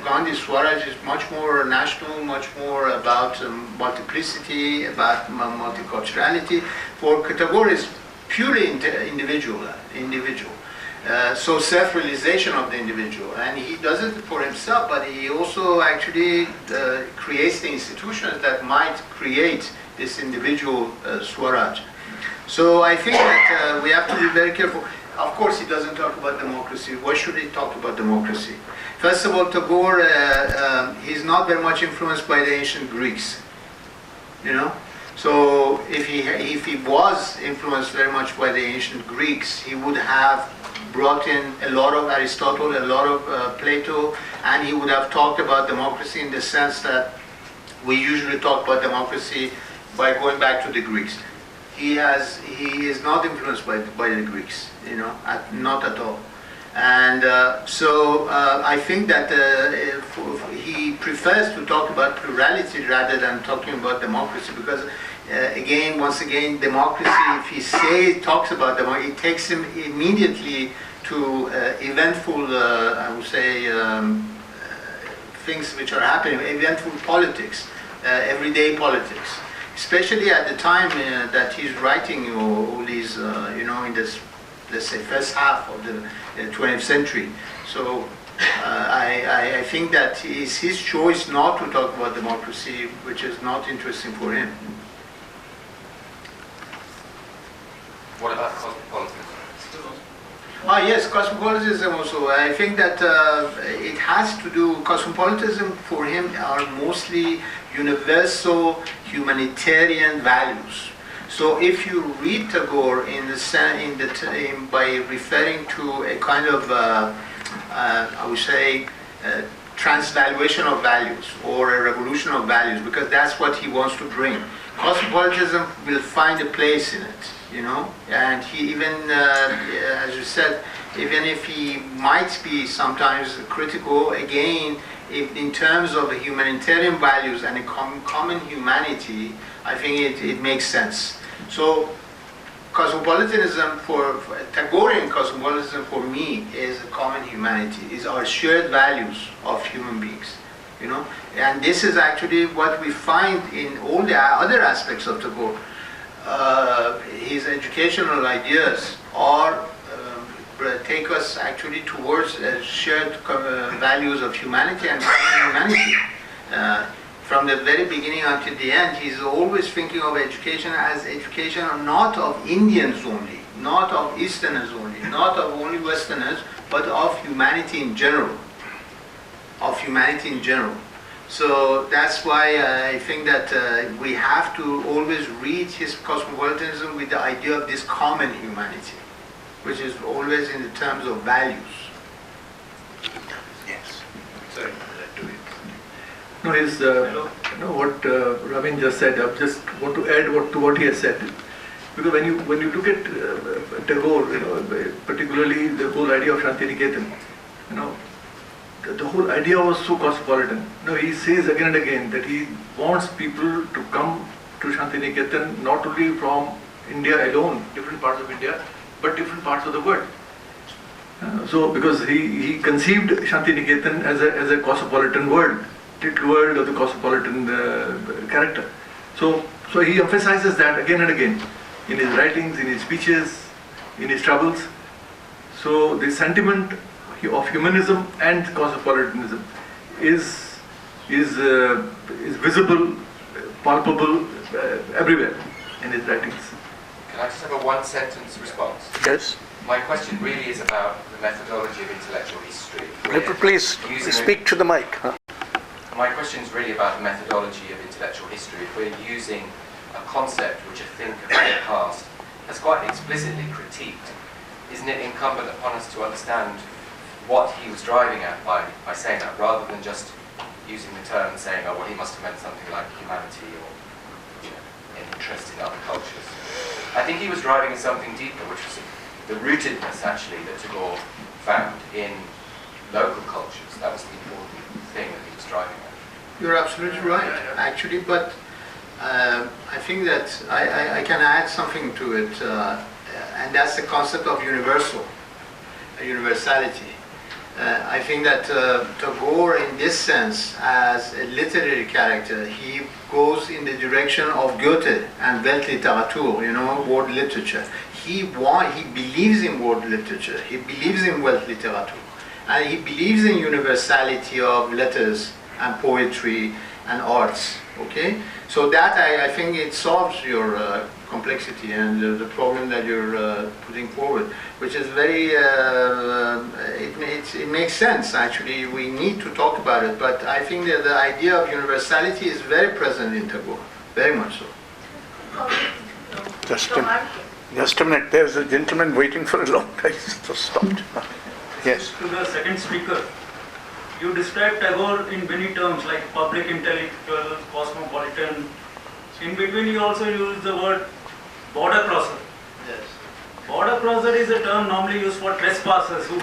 Gandhi, Swaraj is much more national, much more about multiplicity, about multiculturality. For Tagore, it's purely individual. So self-realization of the individual, and he does it for himself, but he also actually creates the institutions that might create this individual Swaraj. So I think that we have to be very careful. Of course, he doesn't talk about democracy. Why should he talk about democracy? First of all, Tagore, he's not very much influenced by the ancient Greeks, you know. So if he was influenced very much by the ancient Greeks, he would have brought in a lot of Aristotle, a lot of Plato, and he would have talked about democracy in the sense that we usually talk about democracy by going back to the Greeks. He is not influenced by the Greeks, you know, not at all. And so I think that he prefers to talk about plurality rather than talking about democracy, because once again, democracy, if he talks about democracy, it takes him immediately to eventful, I would say, things which are happening, eventful politics, everyday politics. Especially at the time that he's writing all these, you know, in this, let's say, first half of the 20th century. So I think that it's his choice not to talk about democracy, which is not interesting for him. What about cosmopolitanism? Yes, cosmopolitanism also. I think that it has to do, cosmopolitanism for him are mostly universal humanitarian values. So if you read Tagore by referring to a kind of, I would say, transvaluation of values or a revolution of values, because that's what he wants to bring. Cosmopolitanism will find a place in it, you know, and he even, as you said, even if he might be sometimes critical, again, in terms of the humanitarian values and a common humanity, I think it makes sense. So cosmopolitanism for Tagorean cosmopolitanism for me is a common humanity, is our shared values of human beings, you know. And this is actually what we find in all the other aspects of Tagore. His educational ideas are take us actually towards shared values of humanity and humanity. From the very beginning until the end, he's always thinking of education as education not of Indians only, not of Easterners only, not of only Westerners, but of humanity in general. Of humanity in general. So that's why I think that we have to always read his cosmopolitanism with the idea of this common humanity, which is always in the terms of values. Yes. Sorry, do it. No, what Ramin just said. I just want to add to what he has said, because when you look at Tagore, you know, particularly the whole idea of Shantiniketan, you know, the whole idea was so cosmopolitan. You know, he says again and again that he wants people to come to Shantiniketan not only from India alone, different parts of India, but different parts of the world. So because he conceived Shantiniketan as a cosmopolitan world, little world of the cosmopolitan character. So he emphasizes that again and again in his writings, in his speeches, in his travels. So the sentiment of humanism and cosmopolitanism is visible, palpable everywhere in his writings. Can I just have a one-sentence response? Yes. My question really is about the methodology of intellectual history. Please speak to the mic. My question is really about the methodology of intellectual history. If we're using a concept which a thinker from the past has quite explicitly critiqued, isn't it incumbent upon us to understand what he was driving at by saying that, rather than just using the term and saying, oh, well, he must have meant something like humanity or an interest in other cultures. I think he was driving at something deeper, which was the rootedness, actually, that Tagore found in local cultures. That was the important thing that he was driving at. You're absolutely right, actually, but I think that I can add something to it, and that's the concept of universality. I think that Tagore, in this sense, as a literary character, he goes in the direction of Goethe and Weltliteratur, world literature. He believes in world literature, he believes in Weltliteratur, and he believes in universality of letters and poetry and arts. Okay, so that I think it solves your complexity and the problem that you're putting forward, which is very, it makes sense actually. We need to talk about it, but I think that the idea of universality is very present in Tagore, very much so. Just a minute, there's a gentleman waiting for a long time, so stopped. Yes. To the second speaker, you described Tagore in many terms like public intellectual, cosmopolitan. In between you also use the word border crosser. Yes. Border crosser is a term normally used for trespassers who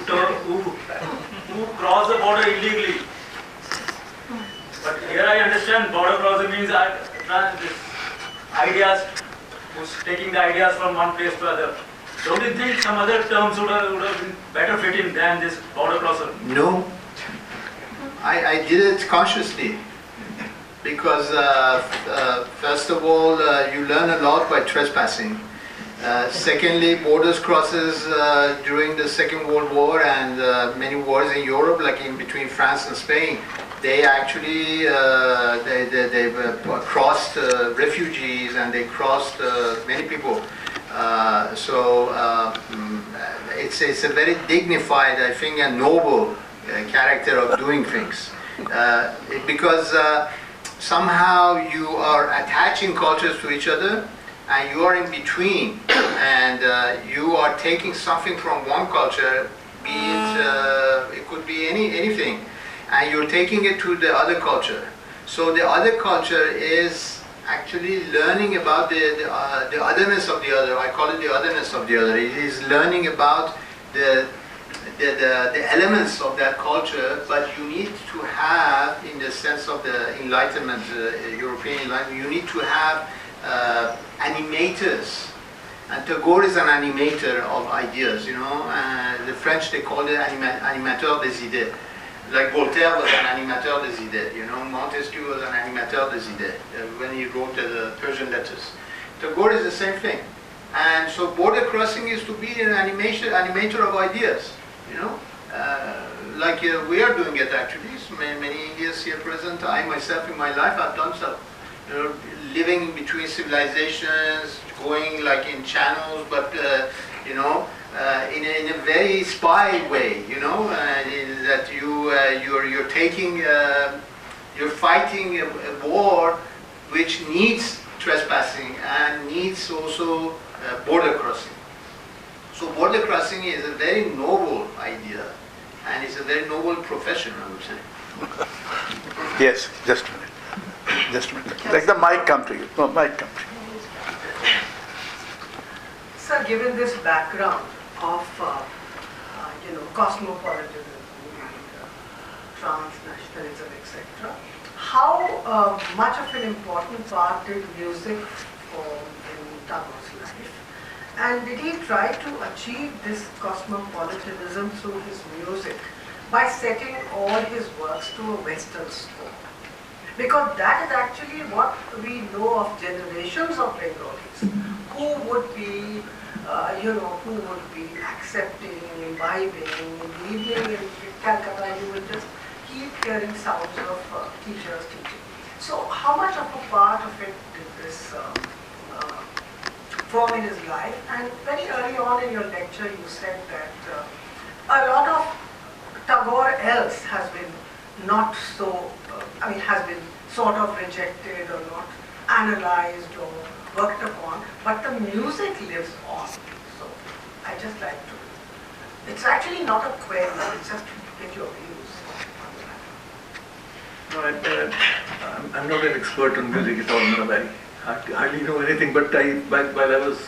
cross the border illegally. But here I understand border crosser means ideas, who's taking the ideas from one place to other. Don't you think some other terms would have been better fitting than this border crosser? No. I did it consciously because first of all you learn a lot by trespassing. Secondly, borders crosses during the Second World War and many wars in Europe, like in between France and Spain, they actually they crossed refugees and they crossed many people. It's a very dignified, I think, and noble character of doing things, because somehow you are attaching cultures to each other and you are in between, and you are taking something from one culture, be it could be anything, and you're taking it to the other culture. So the other culture is actually learning about the otherness of the other. I call it the otherness of the other. It is learning about the elements of that culture, but you need to have, in the sense of the Enlightenment, European Enlightenment, you need to have animators. And Tagore is an animator of ideas, the French, they call it animateur des idées. Like Voltaire was an animateur des idées, Montesquieu was an animateur des idées when he wrote the Persian letters. Tagore is the same thing. And so border crossing is to be an animator of ideas, like we are doing it actually. So many Indians here present, I myself in my life have done so. Living in between civilizations, going like in channels, but in a very spy way, that you're taking, you're fighting a war which needs trespassing and needs also border crossing. So border crossing is a very noble idea, and it's a very noble profession, I would say. Yes, just a minute. Just a minute. Let the mic come to you. No, mic come to you. Sir, given this background of cosmopolitanism, transnationalism, etc., how much of an important part did music form in Tagore's life? And did he try to achieve this cosmopolitanism through his music by setting all his works to a Western score? Because that is actually what we know of generations of Bengalis who would be, accepting, imbibing. In the evening in Calcutta, you will just keep hearing sounds of teachers teaching. So how much of a part of it did this firm in his life. And very early on in your lecture, you said that a lot of Tagore else has been not so, has been sort of rejected or not analyzed or worked upon, but the music lives on. So I just like to, it's actually not a query, it's just to get your views on that. No, I'm not an expert on music at all. No, I hardly know anything, but while I was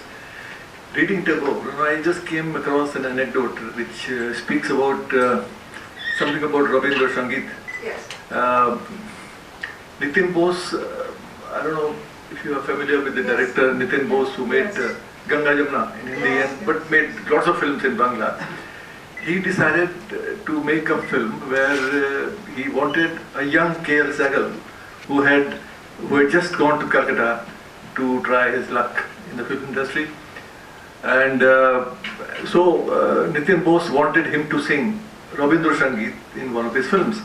reading Tagore, I just came across an anecdote which speaks about something about Rabindranath Sangeet. Yes. Nitin Bose, I don't know if you are familiar with the director Nitin Bose, who made Ganga Jamuna in Hindi, but made lots of films in Bangla. He decided to make a film where he wanted a young K.L. Sehgal who had just gone to Calcutta to try his luck in the film industry. And so Nitin Bose wanted him to sing Rabindranath Sangeet in one of his films.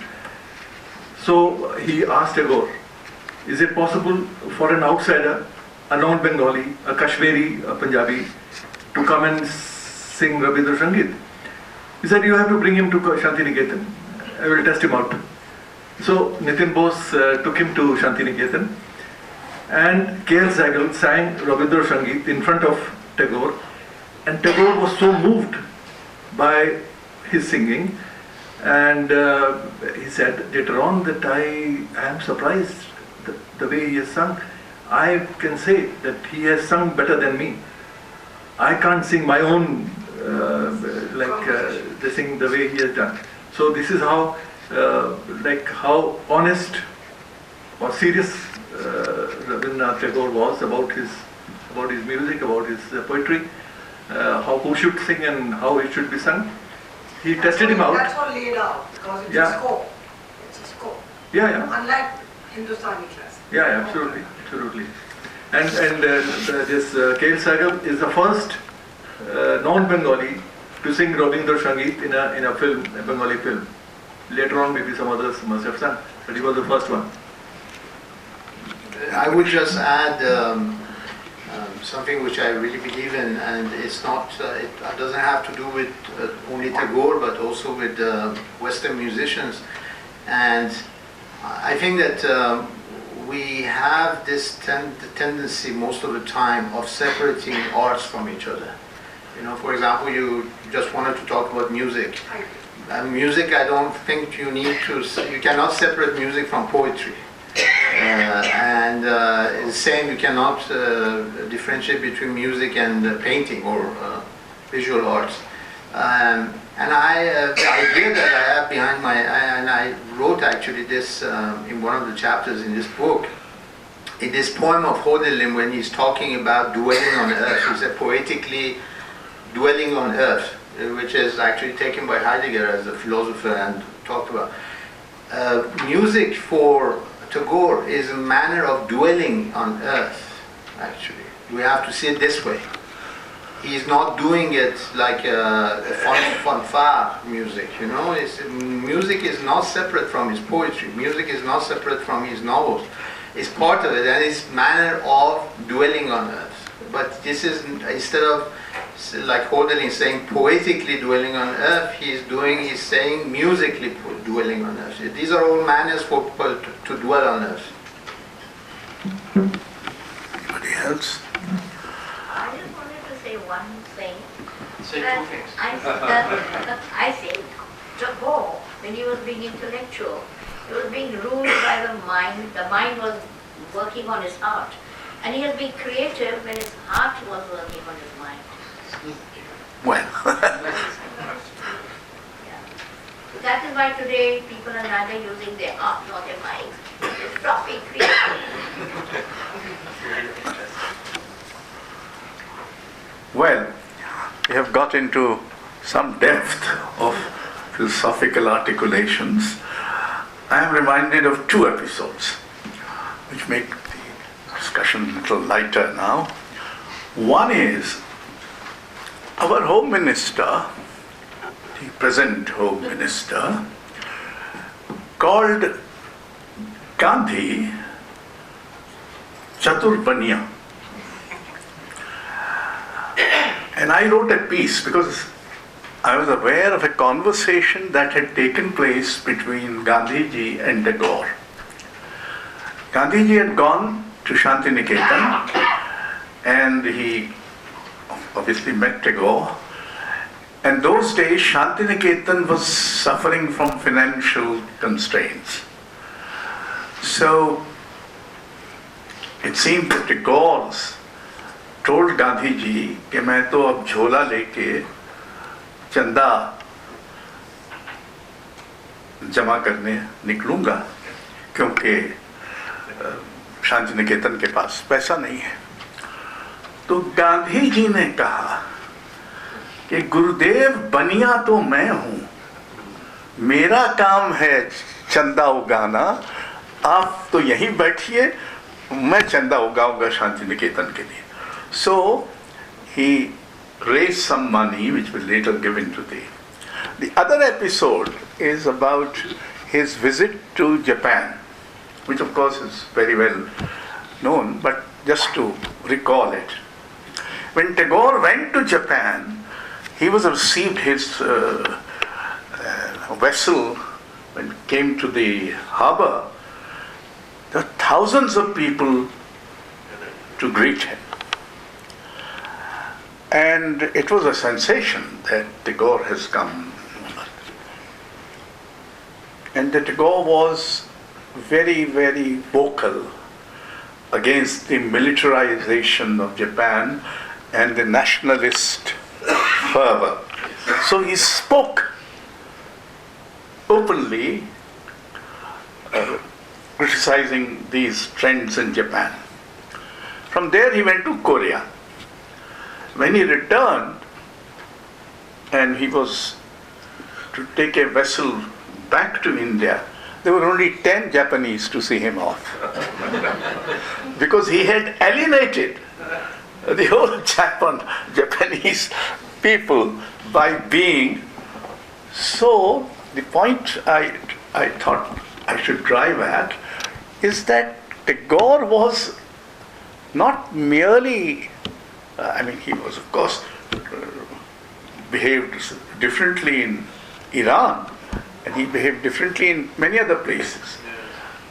So he asked Tagore, is it possible for an outsider, a non-Bengali, a Kashmiri, a Punjabi, to come and sing Rabindranath Sangeet? He said, you have to bring him to Shantiniketan. I will test him out. So Nitin Bose took him to Shantiniketan, and K.L. Sehgal sang Rabindranath Sangeet in front of Tagore, and Tagore was so moved by his singing, and he said later on that I am surprised the way he has sung. I can say that he has sung better than me. I can't sing my own the way he has done. So this is how how honest or serious Rabindranath Tagore was about his music, about his poetry, who should sing and how it should be sung. He tested him out. That's all laid out because it's a scope. It's a scope. Yeah. Unlike Hindustani classics. Yeah, absolutely. And this K.L. Sehgal is the first non-Bengali to sing Rabindranath Sangeet in a film, a Bengali film. Later on, maybe some others must have sung, but he was the first one. I would just add something which I really believe in, and it's not. It doesn't have to do with only Tagore, but also with Western musicians. And I think that we have this tendency most of the time of separating arts from each other. For example, you just wanted to talk about music. Music, I don't think you cannot separate music from poetry. And the same, you cannot differentiate between music and painting or visual arts. And the idea that I have behind and I wrote actually this in one of the chapters in this book, in this poem of Hodelin, when he's talking about dwelling on earth, he said poetically dwelling on earth, which is actually taken by Heidegger as a philosopher and talked about. Music for Tagore is a manner of dwelling on earth, actually. We have to see it this way. He's not doing it like a fanfare music, music is not separate from his poetry. Music is not separate from his novels. It's part of it, and it's manner of dwelling on earth. But this is, instead of like Hodelin saying poetically dwelling on earth, he's saying musically dwelling on earth. These are all manners for people to dwell on earth. Anybody else? I just wanted to say one thing. Say two things. I think Tagore, when he was being intellectual, he was being ruled by the mind. The mind was working on his heart. And he was being creative when his heart was working on his mind. Well, So that is why today people are neither using their heart nor their minds. They're stopping creating. well, we have got into some depth of philosophical articulations. I am reminded of two episodes which make the discussion a little lighter now. One is our Home Minister, the present Home Minister, called Gandhi Chaturbanya. And I wrote a piece because I was aware of a conversation that had taken place between Gandhiji and Tagore. Gandhiji had gone to Shantiniketan and he obviously met Tagore. And those days Shantiniketan was suffering from financial constraints. So it seemed that Tagore told Gandhiji कि मैं तो अब झोला लेके चंदा जमा करने निकलूंगा क्योंकि शांति निकेतन के पास पैसा नहीं है। तो गांधी जी ने कहा कि गुरुदेव बनिया तो मैं हूं, मेरा काम है चंदा उगाना, आप तो यहीं बैठिए, मैं चंदा उगाऊंगा शांति निकेतन के लिए। So he raised some money which was later given to the. The other episode is about his visit to Japan, which of course is very well known, but just to recall it. When Tagore went to Japan, he was received his vessel when it came to the harbor. There were thousands of people to greet him. And it was a sensation that Tagore has come. And that Tagore was very, very vocal against the militarization of Japan and the nationalist fervor. So he spoke openly criticizing these trends in Japan. From there he went to Korea. When he returned and he was to take a vessel back to India, there were only 10 Japanese to see him off. Because he had alienated the whole Japanese people by being. So the point I thought I should drive at is that Tagore was not merely he was, of course, behaved differently in Iran, and he behaved differently in many other places.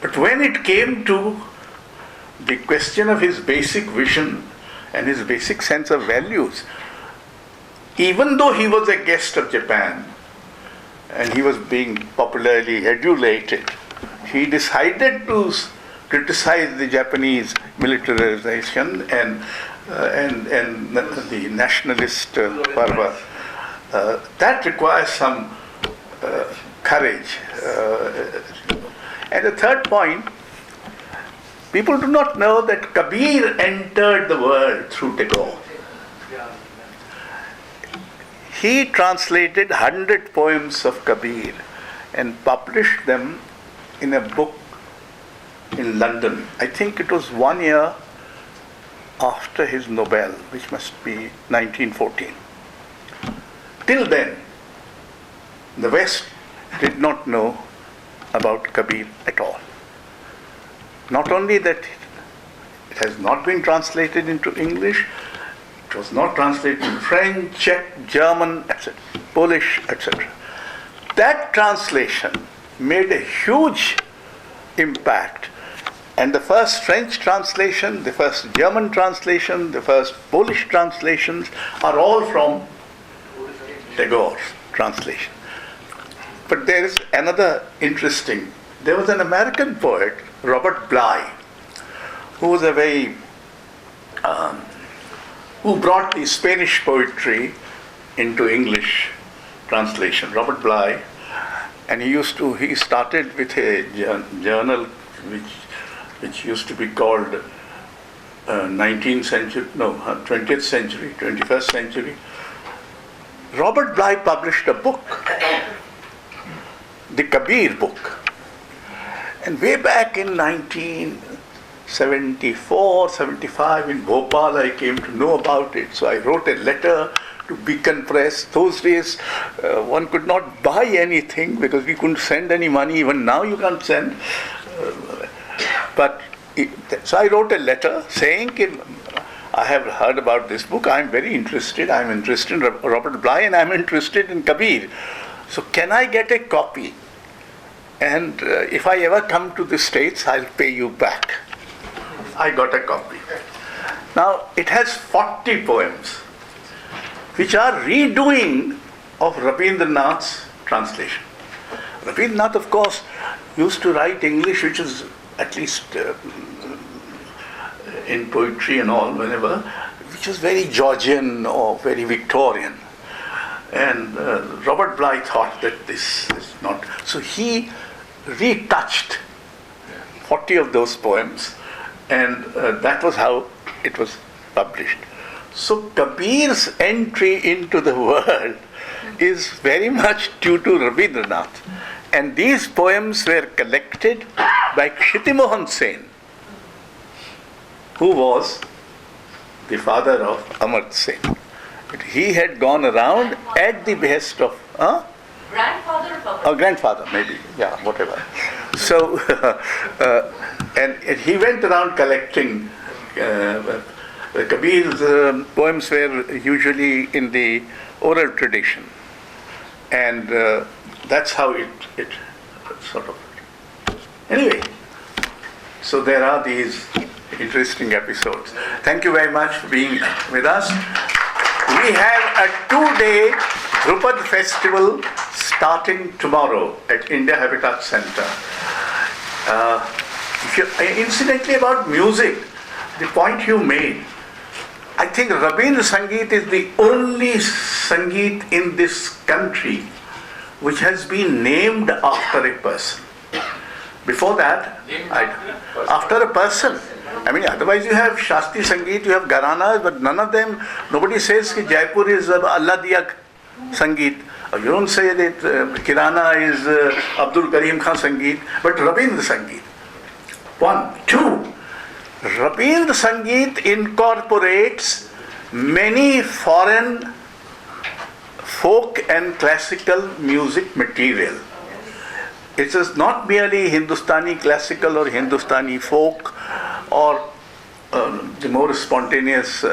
But when it came to the question of his basic vision and his basic sense of values, even though he was a guest of Japan and he was being popularly adulated, he decided to criticize the Japanese militarization and the nationalist fervor. That requires some courage. And the third point, people do not know that Kabir entered the world through Tagore. He translated 100 poems of Kabir and published them in a book in London. I think it was 1 year after his Nobel, which must be 1914. Till then, the West did not know about Kabir at all. Not only that it has not been translated into English, it was not translated in French, Czech, German, etc., Polish, etc. That translation made a huge impact. And the first French translation, the first German translation, the first Polish translations are all from Tagore's translation. But there is another interesting, there was an American poet, Robert Bly, who was who brought the Spanish poetry into English translation, Robert Bly. And he started with a journal which used to be called 20th century, 21st century. Robert Bly published a book, the Kabir book. And way back in 1974, 75 in Bhopal, I came to know about it. So I wrote a letter to Beacon Press. Those days, one could not buy anything because we couldn't send any money. Even now you can't send. So I wrote a letter saying, I have heard about this book. I'm very interested. I'm interested in Robert Bly, and I'm interested in Kabir. So can I get a copy? And if I ever come to the States, I'll pay you back. I got a copy. Now, it has 40 poems, which are redoing of Rabindranath's translation. Rabindranath, of course, used to write English, which is at least in poetry and all, whenever, which was very Georgian or very Victorian. And Robert Bly thought that this is not. So he retouched 40 of those poems, and that was how it was published. So Kabir's entry into the world is very much due to Rabindranath. And these poems were collected by Kshitimohan Sen, who was the father of Amartya Sen. But he had gone around at the behest of Grandfather or Papa? grandfather, maybe, yeah, whatever. So, and he went around collecting. Kabir's poems were usually in the oral tradition, and that's how it sort of. Anyway, so there are these interesting episodes. Thank you very much for being with us. We have a 2-day Drupad festival starting tomorrow at India Habitat Center. Incidentally, about music, the point you made, I think Rabindra Sangeet is the only Sangeet in this country which has been named after a person. Before that, after a person. I mean, otherwise you have Shastri Sangeet, you have Gharanas, but none of them, nobody says that Jaipur is Allah Diya Sangeet. You don't say that Kirana is Abdul Karim Khan Sangeet, but Rabindra Sangeet. 1. 2. Rabindra Sangeet incorporates many foreign folk and classical music material. It is not merely Hindustani classical or Hindustani folk or the more spontaneous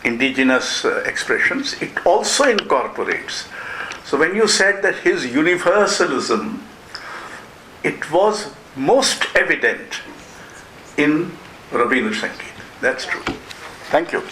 indigenous expressions. It also incorporates. So when you said that his universalism, it was most evident in Rabindra Sangeet. That's true. Thank you.